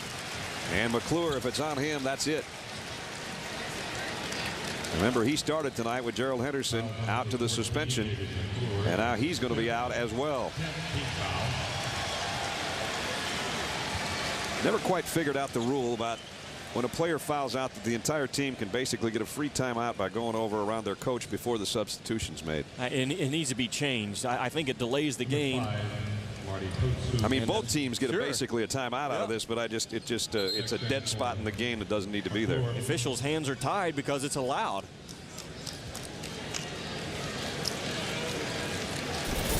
And McClure, if it's on him, that's it. Remember, he started tonight with Gerald Henderson out to the suspension, and now he's going to be out as well. Never quite figured out the rule about when a player fouls out that the entire team can basically get a free timeout by going over around their coach before the substitution's made. And it needs to be changed. I think it delays the game. I mean, both teams get basically a timeout out of this, but it's a dead spot in the game that doesn't need to be there. Officials' hands are tied because it's allowed.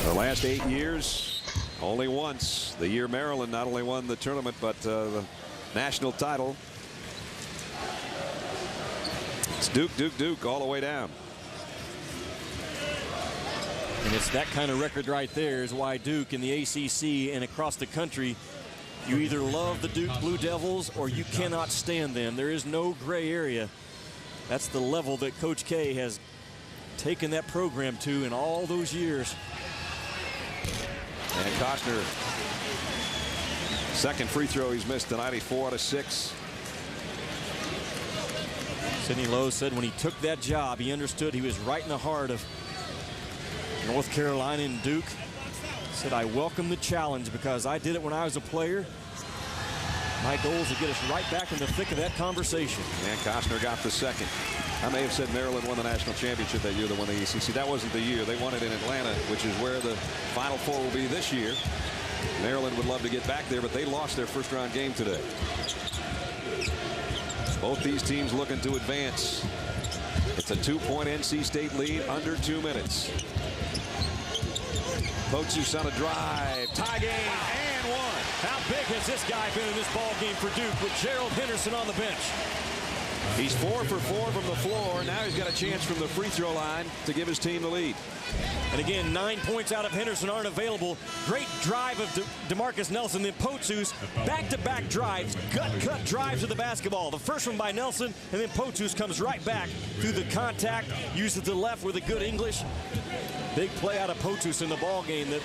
The last 8 years, only once. The year Maryland not only won the tournament, but the national title. It's Duke, Duke, Duke all the way down. And it's that kind of record right there is why Duke in the ACC and across the country, you either love the Duke Blue Devils or you cannot stand them. There is no gray area. That's the level that Coach K has taken that program to in all those years. And Costner, second free throw he's missed tonight. He's 4 out of 6. Sidney Lowe said when he took that job, he understood he was right in the heart of North Carolina and Duke said, I welcome the challenge because I did it when I was a player. My goal is to get us right back in the thick of that conversation. And Costner got the second. I may have said Maryland won the national championship that year they won the ACC. That wasn't the year. They won it in Atlanta, which is where the Final Four will be this year. Maryland would love to get back there, but they lost their first-round game today. Both these teams looking to advance. It's a 2-point NC State lead under 2 minutes. Potsus on a drive. Tie game and one. How big has this guy been in this ball game for Duke with Gerald Henderson on the bench? He's 4 for 4 from the floor. Now he's got a chance from the free throw line to give his team the lead. And again, 9 points out of Henderson aren't available. Great drive of DeMarcus Nelson. Then Potsus, back-to-back drives, gut-cut drives to the basketball. The first one by Nelson, and then Potsus comes right back through the contact, uses the left with a good English. Big play out of Potsus in the ball game. The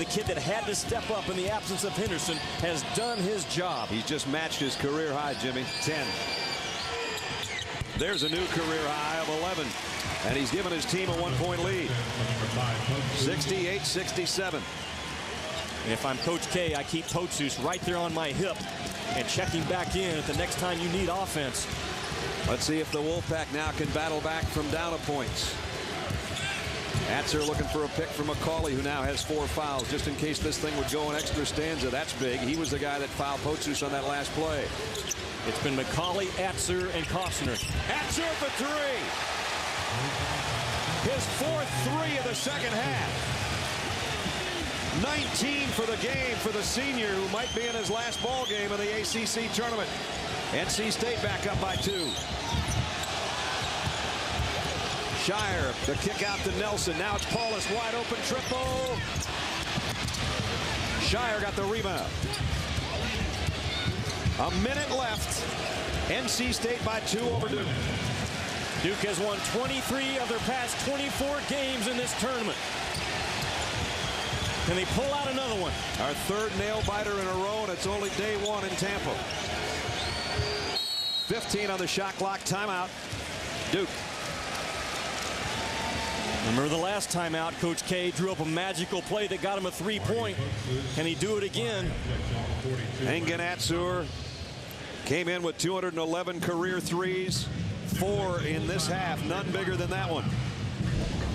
kid that had to step up in the absence of Henderson has done his job. He's just matched his career high, Jimmy. 10. There's a new career high of 11. And he's given his team a 1-point lead. 68-67. And if I'm Coach K, I keep Potsus right there on my hip and checking back in at the next time you need offense. Let's see if the Wolfpack now can battle back from down a points. Atzer looking for a pick from McCauley, who now has 4 fouls, just in case this thing would go an extra stanza. That's big. He was the guy that fouled Potsus on that last play. It's been McCauley, Atzer, and Costner. Atzer for 3. His 4th 3 of the second half. 19 for the game for the senior, who might be in his last ball game of the ACC tournament. NC State back up by 2. Shire, the kick out to Nelson. Now it's Paulus, wide open triple. Shire got the rebound. A minute left. NC State by 2 over Duke. Duke has won 23 of their past 24 games in this tournament. And they pull out another one. Our 3rd nail-biter in a row, and it's only day 1 in Tampa. 15 on the shot clock. Timeout. Duke. Remember the last time out, Coach K drew up a magical play that got him a 3-point. Can he do it again? Engen Atzur came in with 211 career threes. 4 in this half. None bigger than that one.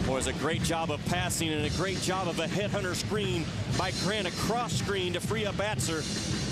Boy, it's a great job of passing and a great job of a headhunter screen by Grant, a cross screen to free up Atzur.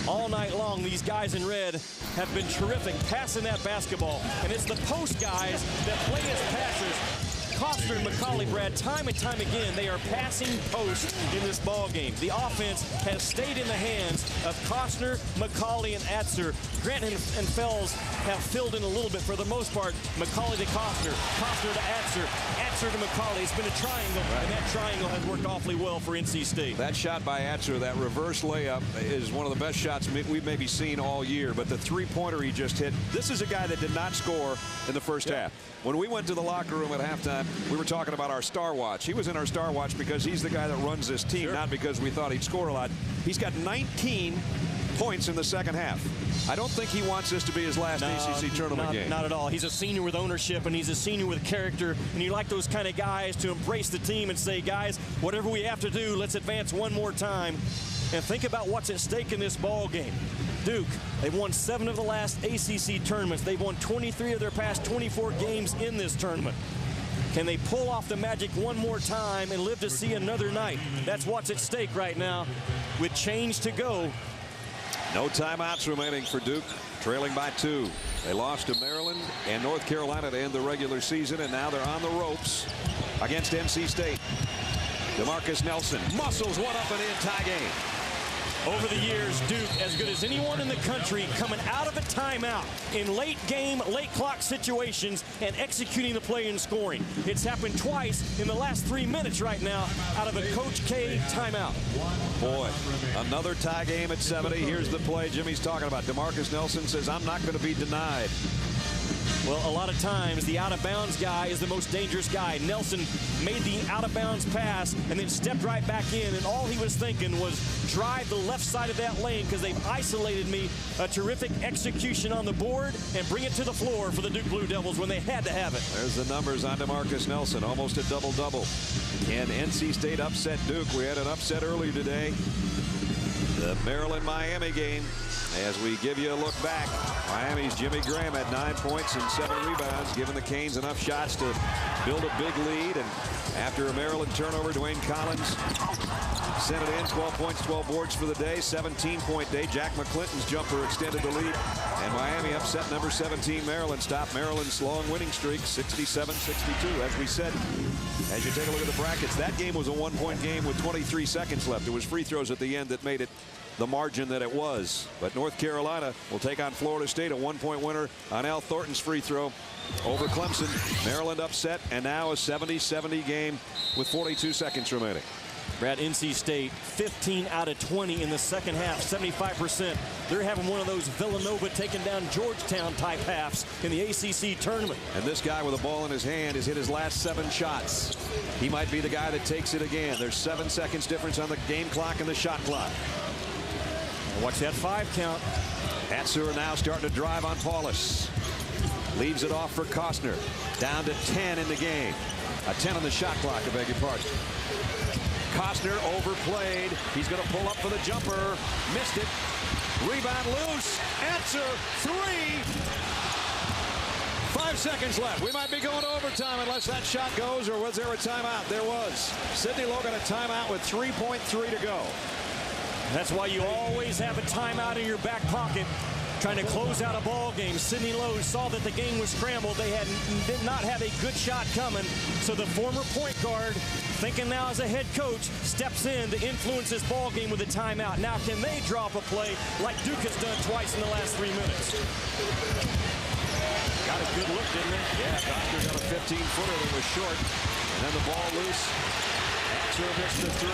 All night long, these guys in red have been terrific passing that basketball. And it's the post guys that play as passers. Costner and McCauley, Brad, time and time again, they are passing post in this ball game. The offense has stayed in the hands of Costner, McCauley, and Atzur. Grant and Fells have filled in a little bit for the most part. McCauley to Costner, Costner to Atzur, Atzur to McCauley. It's been a triangle, and that triangle has worked awfully well for NC State. That shot by Atzur, that reverse layup, is one of the best shots we've maybe seen all year. But the 3-pointer he just hit, this is a guy that did not score in the first half. When we went to the locker room at halftime, we were talking about our Star Watch. He was in our Star Watch because he's the guy that runs this team, not because we thought he'd score a lot. He's got 19 points in the second half. I don't think he wants this to be his last ACC tournament game. Not at all. He's a senior with ownership, and he's a senior with character. And you like those kind of guys to embrace the team and say, guys, whatever we have to do, let's advance one more time. And think about what's at stake in this ball game. Duke, they've won 7 of the last ACC tournaments. They've won 23 of their past 24 games in this tournament. Can they pull off the magic one more time and live to see another night? That's what's at stake right now with change to go. No timeouts remaining for Duke, trailing by 2. They lost to Maryland and North Carolina to end the regular season, and now they're on the ropes against NC State. DeMarcus Nelson muscles one up and in, tie game. Over the years, Duke, as good as anyone in the country, coming out of a timeout in late game, late clock situations and executing the play and scoring. It's happened twice in the last 3 minutes right now out of a Coach K timeout. Boy, another tie game at 70. Here's the play Jimmy's talking about. DeMarcus Nelson says, I'm not going to be denied. Well, a lot of times the out-of-bounds guy is the most dangerous guy. Nelson made the out-of-bounds pass and then stepped right back in, and all he was thinking was drive the left side of that lane because they've isolated me. A terrific execution on the board and bring it to the floor for the Duke Blue Devils when they had to have it. There's the numbers on DeMarcus Nelson, almost a double-double. Can NC State upset Duke? We had an upset earlier today. The Maryland-Miami game. As we give you a look back, Miami's Jimmy Graham had 9 points and 7 rebounds, giving the Canes enough shots to build a big lead. And after a Maryland turnover, Dwayne Collins sent it in. 12 points, 12 boards for the day. 17-point day. Jack McClinton's jumper extended the lead. And Miami upset number 17 Maryland. Stopped Maryland's long winning streak, 67-62. As we said, as you take a look at the brackets, that game was a 1-point game with 23 seconds left. It was free throws at the end that made it the margin that it was. But North Carolina will take on Florida State, a 1-point winner on Al Thornton's free throw over Clemson. Maryland upset, and now a 70-70 game with 42 seconds remaining. Brad, NC State 15 out of 20 in the second half, 75%. They're having one of those Villanova taking down Georgetown type halves in the ACC tournament. And this guy with a ball in his hand has hit his last 7 shots. He might be the guy that takes it again. There's 7 seconds difference on the game clock and the shot clock. Watch that 5 count. Hatzer now starting to drive on Paulus. Leaves it off for Costner. Down to 10 in the game. A 10 on the shot clock, I beg your pardon. Costner overplayed. He's going to pull up for the jumper. Missed it. Rebound loose. Hatzer, 3. 5 seconds left. We might be going to overtime unless that shot goes, or was there a timeout? There was. Sidney Lowe got a timeout with 3.3 to go. That's why you always have a timeout in your back pocket trying to close out a ball game. Sidney Lowe saw that the game was scrambled. They did not have a good shot coming. So the former point guard, thinking now as a head coach, steps in to influence this ball game with a timeout. Now can they drop a play like Duke has done twice in the last 3 minutes? Got a good look, didn't they? Yeah, Costner got a 15-footer that was short. And then the ball loose. Hatcher missed the 3.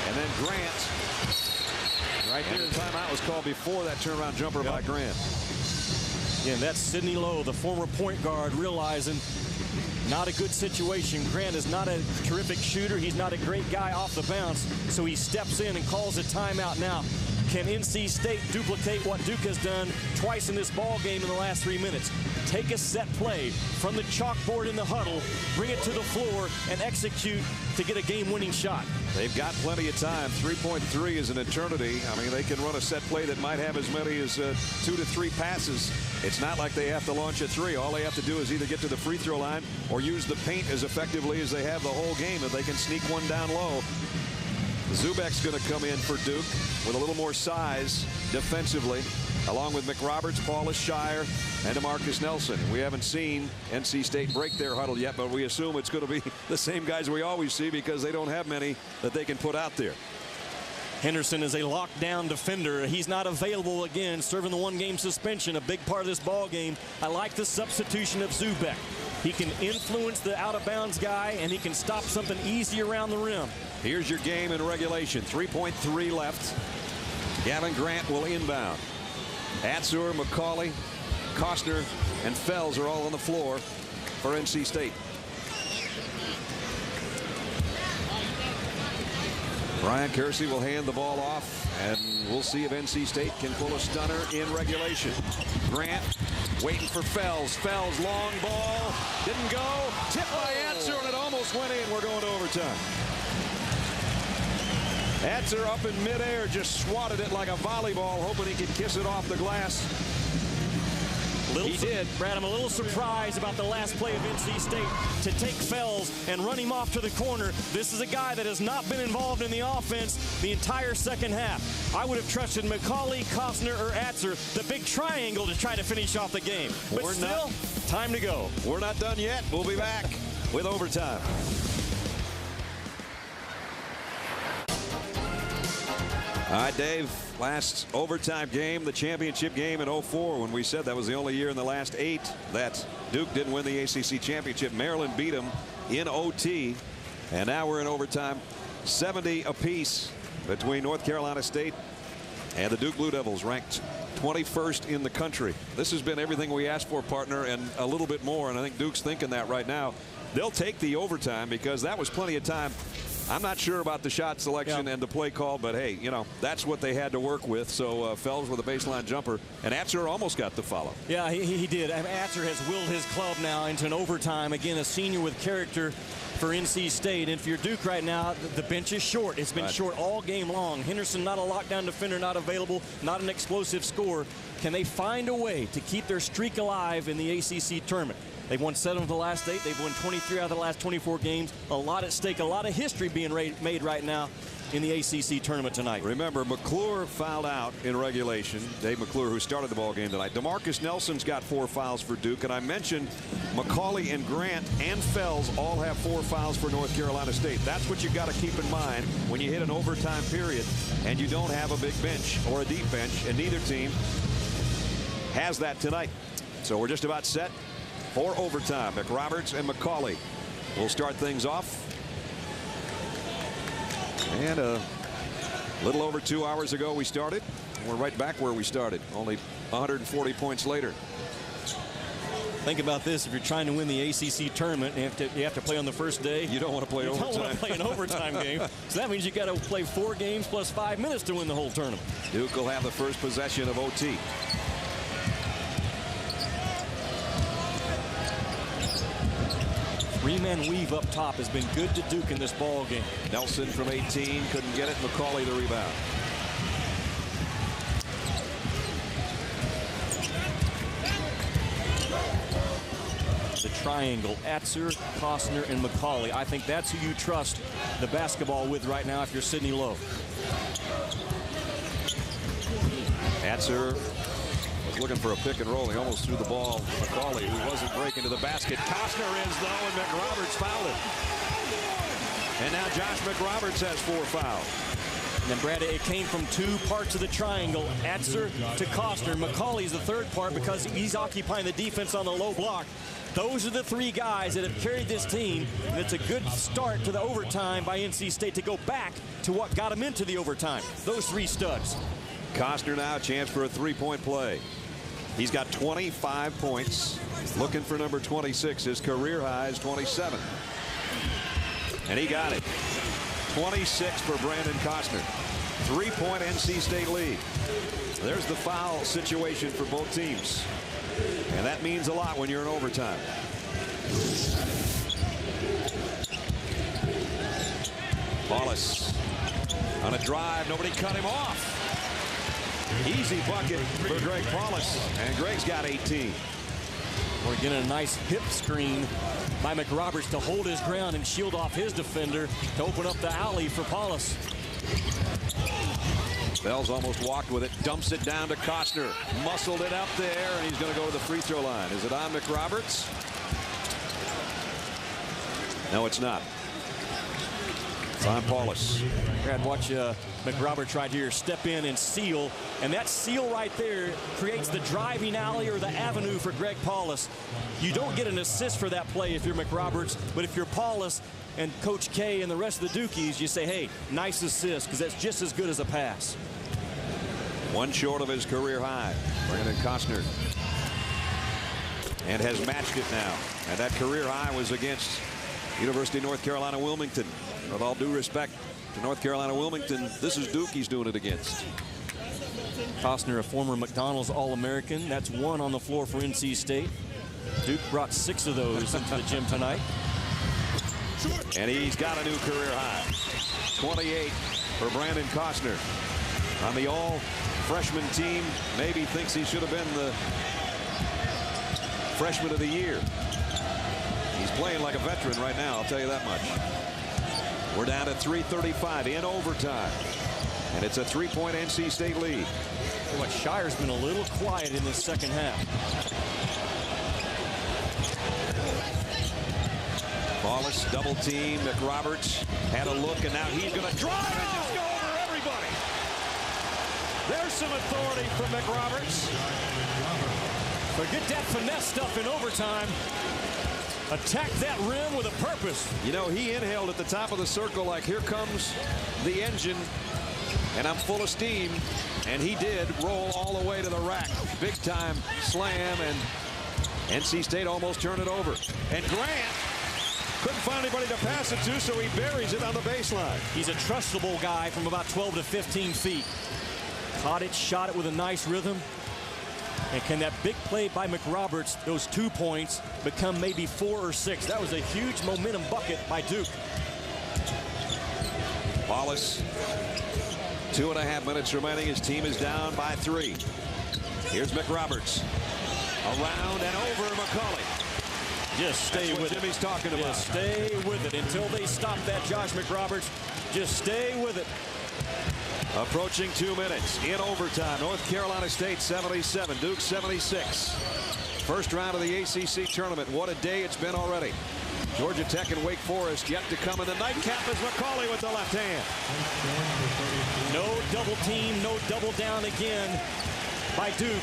And then Grant. Right there, the timeout was called before that turnaround jumper by Grant. Yeah, and that's Sidney Lowe, the former point guard, realizing not a good situation. Grant is not a terrific shooter. He's not a great guy off the bounce. So he steps in and calls a timeout now. Can NC State duplicate what Duke has done twice in this ball game in the last 3 minutes? Take a set play from the chalkboard in the huddle, bring it to the floor, and execute to get a game-winning shot. They've got plenty of time. 3.3 is an eternity. I mean, they can run a set play that might have as many as 2 to 3 passes. It's not like they have to launch a 3. All they have to do is either get to the free throw line or use the paint as effectively as they have the whole game. If they can sneak one down low, Zubek's going to come in for Duke with a little more size defensively, along with McRoberts, Paulus, Shire, and DeMarcus Nelson. We haven't seen NC State break their huddle yet, but we assume it's going to be the same guys we always see because they don't have many that they can put out there. Henderson is a lockdown defender. He's not available again, serving the 1-game suspension, a big part of this ball game. I like the substitution of Zubek. He can influence the out-of-bounds guy, and he can stop something easy around the rim. Here's your game in regulation. 3.3 left. Gavin Grant will inbound. Hatzer, McCauley, Costner, and Fells are all on the floor for NC State. Brian Kersey will hand the ball off, and we'll see if NC State can pull a stunner in regulation. Grant waiting for Fells. Fells, long ball. Didn't go. Tipped by Hatzer, and it almost went in. We're going to overtime. Hatzer up in midair just swatted it like a volleyball, hoping he could kiss it off the glass. He did. Brad, I'm a little surprised about the last play of NC State to take Fells and run him off to the corner. This is a guy that has not been involved in the offense the entire second half. I would have trusted McCauley, Costner, or Hatzer, the big triangle, to try to finish off the game. But still, time to go. We're not done yet. We'll be back with overtime. All right, Dave, last overtime game, the championship game in 04, when we said that was the only year in the last 8 that Duke didn't win the ACC championship. Maryland beat them in OT, and now we're in overtime. 70 apiece between North Carolina State And the Duke Blue Devils ranked 21st in the country. This has been everything we asked for, partner, and a little bit more. And I think Duke's thinking that right now. They'll take the overtime because that was plenty of time. I'm not sure about the shot selection and the play call, but hey, you know, that's what they had to work with. So Fells with a baseline jumper, and Atzer almost got the follow. Yeah, he did. Atzer has willed his club now into an overtime. Again, a senior with character for NC State. And for your Duke right now, the bench is short. It's been short all game long. Henderson not a lockdown defender, not available, not an explosive scorer. Can they find a way to keep their streak alive in the ACC tournament? They've won 7 of the last 8. They've won 23 out of the last 24 games. A lot at stake, a lot of history being made right now in the ACC tournament tonight. Remember, McClure fouled out in regulation. Dave McClure, who started the ball game tonight. DeMarcus Nelson's got 4 fouls for Duke. And I mentioned McCauley and Grant and Fells all have 4 fouls for North Carolina State. That's what you got to keep in mind when you hit an overtime period and you don't have a big bench or a deep bench, and neither team has that tonight. So we're just about set for overtime. McRoberts and McCauley will start things off. And a little over 2 hours ago we started. We're right back where we started, only 140 points later. Think about this. If you're trying to win the ACC tournament, you have to play on the first day. You don't want to play overtime. You don't want to play an overtime game. So that means you got to play 4 games plus 5 minutes to win the whole tournament. Duke will have the first possession of OT. Three-man weave up top has been good to Duke in this ball game. Nelson from 18 couldn't get it. McCauley the rebound. The triangle, Atzer, Costner, and McCauley. I think that's who you trust the basketball with right now if you're Sidney Lowe. Atzer was looking for a pick and roll. He almost threw the ball. McCauley, who wasn't breaking to the basket. Costner is, though, and McRoberts fouled it. And now Josh McRoberts has 4 fouls. And then, Brad, it came from 2 parts of the triangle. Atzer to Costner. McCauley's the 3rd part because he's occupying the defense on the low block. Those are the 3 guys that have carried this team, and it's a good start to the overtime by NC State to go back to what got them into the overtime. Those 3 studs. Costner now a chance for a 3-point play. He's got 25 points. Looking for number 26. His career high is 27. And he got it. 26 for Brandon Costner. 3-point NC State lead. There's the foul situation for both teams. And that means a lot when you're in overtime. Paulus on a drive. Nobody cut him off. Easy bucket for Greg Paulus, and Greg's got 18. We're getting a nice hip screen by McRoberts to hold his ground and shield off his defender to open up the alley for Paulus. Fells almost walked with it, dumps it down to Costner, muscled it up there, and he's going to go to the free throw line. Is it on McRoberts? No, it's not. It's on Paulus. Brad, watch McRoberts right here step in and seal, and that seal right there creates the driving alley or the avenue for Greg Paulus. You don't get an assist for that play if you're McRoberts, but if you're Paulus and Coach K and the rest of the Dukies, you say, hey, nice assist, because that's just as good as a pass. 1 short of his career high. Brandon Costner. And has matched it now. And that career high was against University of North Carolina Wilmington. With all due respect to North Carolina Wilmington, this is Duke he's doing it against. Costner, a former McDonald's All-American. That's 1 on the floor for NC State. Duke brought 6 of those into the gym tonight. And he's got a new career high. 28 for Brandon Costner. On the all-freshman team, maybe thinks he should have been the freshman of the year. He's playing like a veteran right now, I'll tell you that much. We're down to 3:35 in overtime. And it's a 3-point NC State lead. What, Shire's been a little quiet in this second half. Paulus double team. McRoberts had a look, and now he's going to drive and just go over everybody. There's some authority from McRoberts. But get that finesse stuff in overtime. Attack that rim with a purpose. You know, he inhaled at the top of the circle like, here comes the engine, and I'm full of steam. and he did roll all the way to the rack. Big time slam, and NC State almost turned it over. And Grant couldn't find anybody to pass it to, so he buries it on the baseline. He's a trustable guy from about 12 to 15 feet. Caught it, shot it with a nice rhythm. And can that big play by McRoberts, those 2 points, become maybe 4 or 6? That was a huge momentum bucket by Duke. Wallace, 2.5 minutes remaining. His team is down by 3. Here's McRoberts. Around and over McCauley. Just stay with it. Jimmy's talking about. Just stay with it until they stop that, Josh McRoberts. Just stay with it. Approaching 2 minutes in overtime. North Carolina State 77, Duke 76. First round of the ACC tournament. What a day it's been already. Georgia Tech and Wake Forest yet to come in the nightcap is McCauley with the left hand. No double team, no double down again by Duke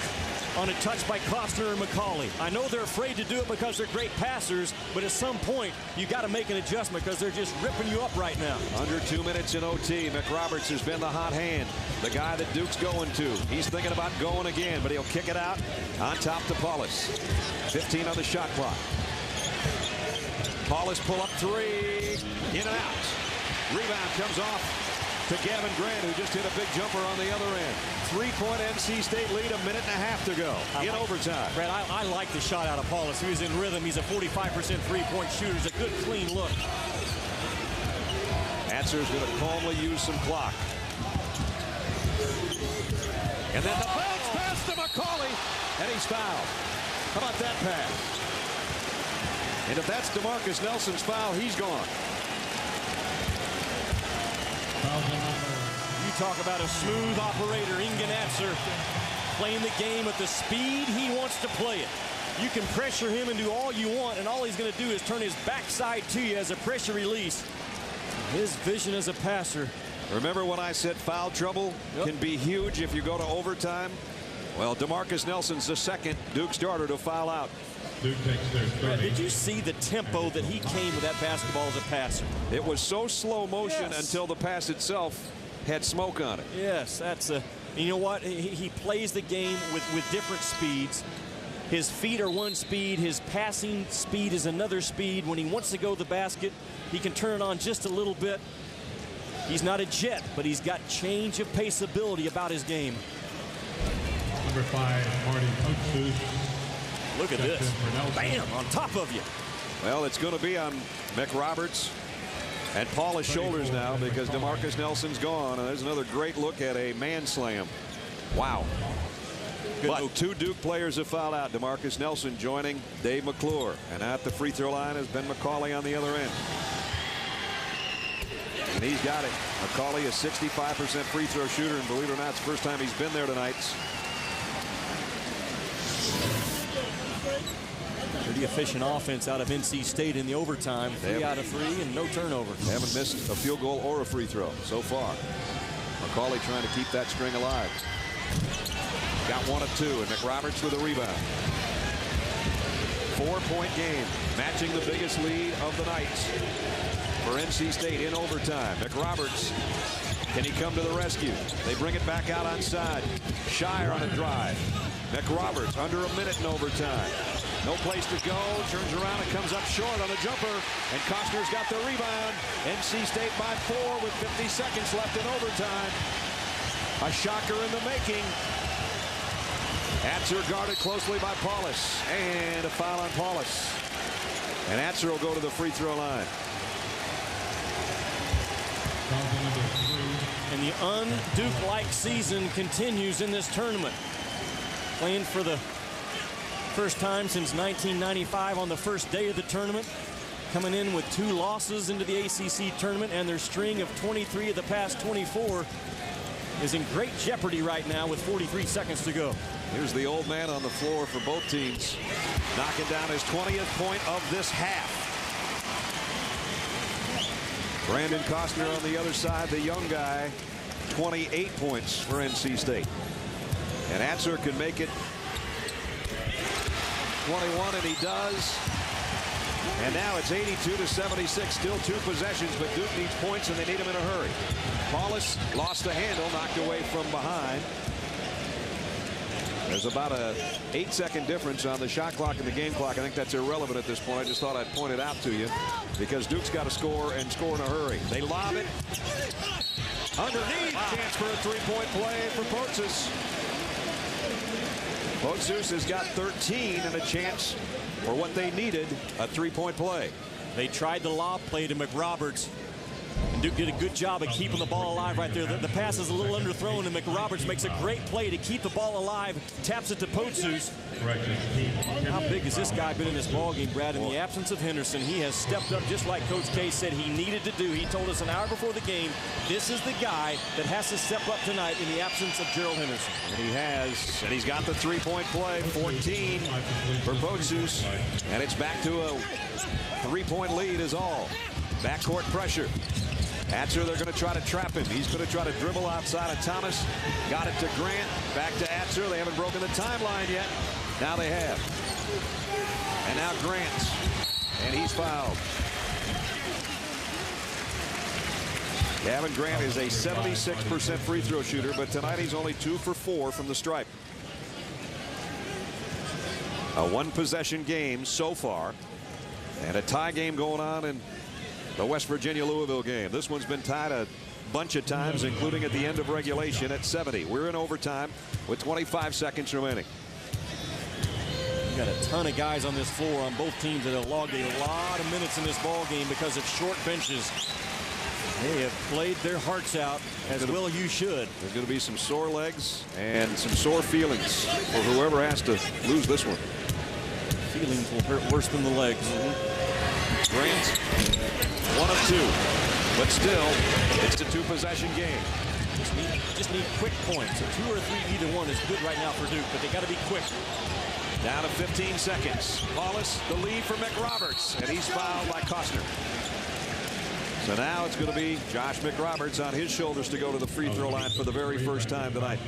on a touch by Costner and McCauley. I know they're afraid to do it because they're great passers, but at some point you got to make an adjustment because they're just ripping you up right now. Under 2 minutes in OT. McRoberts has been the hot hand, the guy that Duke's going to. He's thinking about going again, but he'll kick it out on top to Paulus. 15 on the shot clock. Paulus pull up 3, in and out. Rebound comes off to Gavin Grant, who just hit a big jumper on the other end. 3-point NC State lead, 1.5 minutes to go in overtime. Brad, I like the shot out of Paulus. He was in rhythm. He's a 45% three-point shooter. It's a good, clean look. Atzer's going to calmly use some clock. And then the bounce pass to McCauley, and he's fouled. How about that pass? And if that's DeMarcus Nelson's foul, he's gone. You talk about a smooth operator, Ingan Atzer, playing the game at the speed he wants to play it. You can pressure him and do all you want, and all he's going to do is turn his backside to you as a pressure release. His vision as a passer. Remember when I said foul trouble can be huge if you go to overtime? Well, DeMarcus Nelson's the second Duke starter to foul out. Duke takes their 30. Did you see the tempo that he came with that basketball as a passer? It was so slow motion until the pass itself had smoke on it. Yes, that's a. You know what? He plays the game with different speeds. His feet are one speed. His passing speed is another speed. When he wants to go to the basket, he can turn it on just a little bit. He's not a jet, but he's got change of pace ability about his game. Number 5, Marty Hooksu. Look at this. Bam, on top of you. Well, it's going to be on McRoberts and Paulus' shoulders now because DeMarcus Nelson's gone. And there's another great look at a man slam. Wow. But 2 Duke players have fouled out. DeMarcus Nelson joining Dave McClure. And at the free throw line has been McCauley on the other end. And he's got it. McCauley is 65% free throw shooter. And believe it or not, it's the first time he's been there tonight. Pretty efficient offense out of NC State in the overtime. 3 out of 3 and no turnovers. They haven't missed a field goal or a free throw so far. McCauley trying to keep that string alive. Got 1 of 2, and McRoberts with a rebound. 4-point game, matching the biggest lead of the night for NC State in overtime. McRoberts, can he come to the rescue? They bring it back out on side. Shire on a drive. McRoberts under 1 minute in overtime. No place to go, turns around and comes up short on a jumper, and Costner's got the rebound. NC State by 4 with 50 seconds left in overtime. A shocker in the making. Atzer guarded closely by Paulus, and a foul on Paulus. And Atzer will go to the free throw line. And the un-Duke-like season continues in this tournament. Playing for the first time since 1995 on the first day of the tournament. Coming in with 2 losses into the ACC tournament, and their string of 23 of the past 24 is in great jeopardy right now with 43 seconds to go. Here's the old man on the floor for both teams, knocking down his 20th point of this half. Brandon Costner on the other side, the young guy, 28 points for NC State. And Atzer can make it 21, and he does. And now it's 82-76, still 2 possessions, but Duke needs points, and they need them in a hurry. Paulus lost the handle, knocked away from behind. There's about a 8-second difference on the shot clock and the game clock. I think that's irrelevant at this point. I just thought I'd point it out to you because Duke's got to score and score in a hurry. They lob it underneath. Chance for a three-point play for Potsus. Potsus has got 13 and a chance for what they needed, a three-point play. They tried the lob play to McRoberts. And Duke did a good job of keeping the ball alive right there. The pass is a little underthrown, and McRoberts makes a great play to keep the ball alive. Taps it to Potsus. How big has this guy been in this ball game, Brad? In the absence of Henderson, he has stepped up just like Coach K said he needed to do. He told us an hour before the game, this is the guy that has to step up tonight in the absence of Gerald Henderson. And he has, and he's got the three-point play, 14 for Potsus. And it's back to a three-point lead is all. Backcourt pressure. Atzer, they're going to try to trap him. He's going to try to dribble outside of Thomas. Got it to Grant. Back to Atzer. They haven't broken the timeline yet. Now they have. And now Grant. And he's fouled. Gavin Grant is a 76% free throw shooter, but tonight he's only 2 for 4 from the stripe. A one-possession game so far. And a tie game going on in the West Virginia-Louisville game. This one's been tied a bunch of times, including at the end of regulation at 70. We're in overtime with 25 seconds remaining. You got a ton of guys on this floor on both teams that have logged a lot of minutes in this ball game because of short benches. They have played their hearts out, as well you should. There's going to be some sore legs and some sore feelings for whoever has to lose this one. Feelings will hurt worse than the legs. Grant, 1 of 2, but still, it's a two-possession game. Just need quick points. A 2 or 3, either one is good right now for Duke, but they got to be quick. Down to 15 seconds. Paulus, the lead for McRoberts, and he's fouled by Costner. So now it's going to be Josh McRoberts on his shoulders to go to the free throw line for the very first time tonight.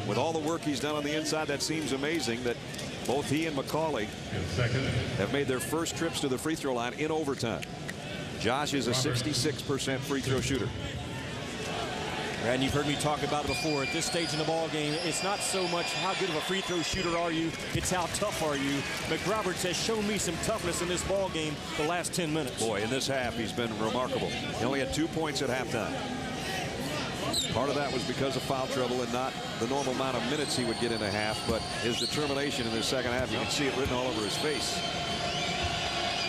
With all the work he's done on the inside, that seems amazing that both he and McCauley have made their first trips to the free throw line in overtime. Josh is a 66% free throw shooter. And you've heard me talk about it before. At this stage in the ball game, it's not so much how good of a free throw shooter are you, it's how tough are you. McRoberts has shown me some toughness in this ball game the last 10 minutes. Boy, in this half, he's been remarkable. He only had 2 points at halftime. Part of that was because of foul trouble and not the normal amount of minutes he would get in a half, but his determination in the second half, you can see it written all over his face.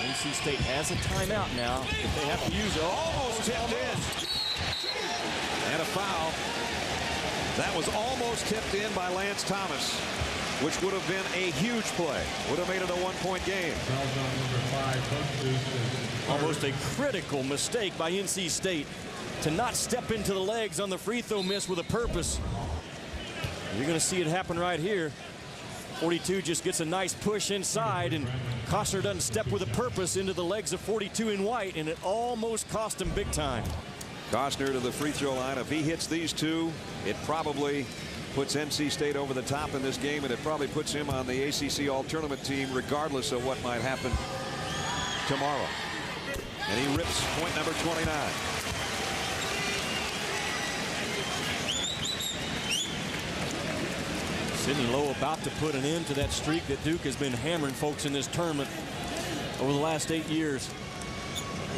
NC State has a timeout now. If they have to use it, almost tipped in. And a foul. That was almost tipped in by Lance Thomas, which would have been a huge play. Would have made it a one-point game. Almost a critical mistake by NC State to not step into the legs on the free throw miss with a purpose. You're going to see it happen right here. 42 just gets a nice push inside, and Costner doesn't step with a purpose into the legs of 42 in white, and it almost cost him big time. Costner to the free throw line. If he hits these two, it probably puts NC State over the top in this game, and it probably puts him on the ACC All-Tournament team regardless of what might happen tomorrow. And he rips point number 29. Sidney Lowe about to put an end to that streak that Duke has been hammering folks in this tournament over the last 8 years.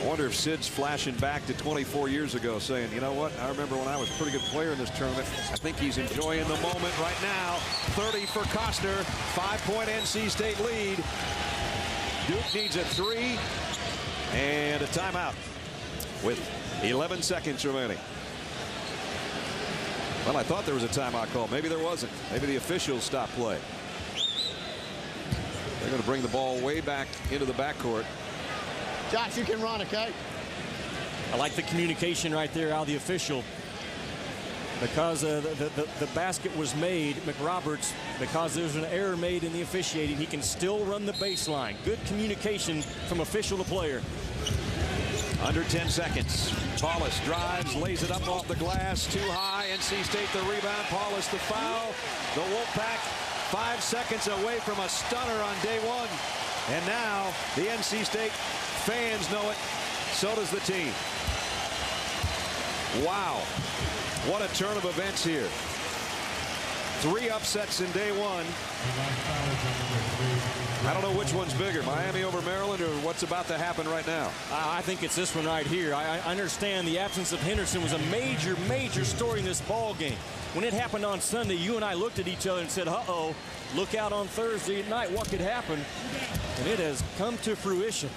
I wonder if Sid's flashing back to 24 years ago saying, you know what, I remember when I was a pretty good player in this tournament. I think he's enjoying the moment right now. 30 for Costner, 5-point NC State lead. Duke needs a 3 and a timeout with 11 seconds remaining. Well, I thought there was a timeout call. Maybe there wasn't. Maybe the officials stopped play. They're going to bring the ball way back into the backcourt. Josh, you can run, okay? I like the communication right there out of the official. Because the basket was made, McRoberts, because there's an error made in the officiating, he can still run the baseline. Good communication from official to player. Under 10 seconds. Paulus drives, lays it up off the glass, too high. NC State the rebound. Paulus the foul. The Wolfpack 5 seconds away from a stunner on day one. And now the NC State fans know it. So does the team. Wow. What a turn of events here. 3 upsets in day one. I don't know which one's bigger, Miami over Maryland or what's about to happen right now. I think it's this one right here. I understand the absence of Henderson was a major, major story in this ball game. When it happened on Sunday, you and I looked at each other and said, uh-oh, look out on Thursday night, what could happen? And it has come to fruition.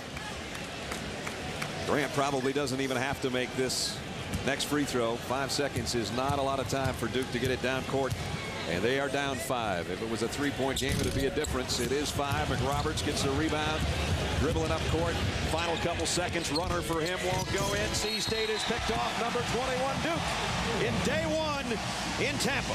Grant probably doesn't even have to make this next free throw. 5 seconds is not a lot of time for Duke to get it down court. And they are down 5. If it was a 3-point game, it would be a difference. It is 5. McRoberts gets the rebound, dribbling up court. Final couple seconds. Runner for him won't go. NC State is picked off. Number 21, Duke, in day one in Tampa.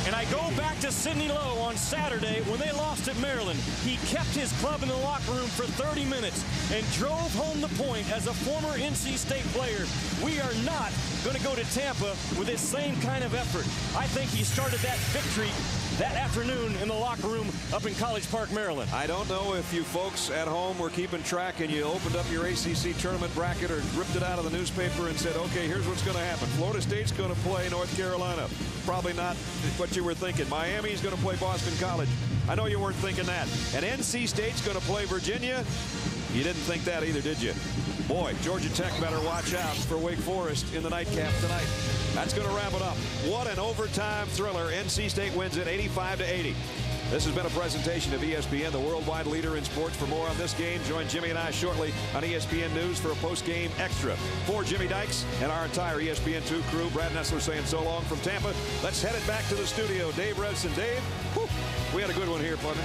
And I go back to Sidney Lowe on Saturday when they lost at Maryland. He kept his club in the locker room for 30 minutes and drove home the point as a former NC State player. We are not going to go to Tampa with this same kind of effort. I think he started that victory that afternoon in the locker room up in College Park, Maryland. I don't know if you folks at home were keeping track and you opened up your ACC tournament bracket or ripped it out of the newspaper and said, okay, here's what's going to happen. Florida State's going to play North Carolina. Probably not what you were thinking. Miami's going to play Boston College. I know you weren't thinking that. And NC State's going to play Virginia. You didn't think that either, did you? Boy, Georgia Tech better watch out for Wake Forest in the nightcap tonight. That's going to wrap it up. What an overtime thriller. NC State wins it 85-80. This has been a presentation of ESPN, the worldwide leader in sports. For more on this game, join Jimmy and I shortly on ESPN News for a post-game extra. For Jimmy Dykes and our entire ESPN2 crew, Brad Nessler saying so long from Tampa. Let's head it back to the studio. Dave Revson. Dave, whew, we had a good one here, partner.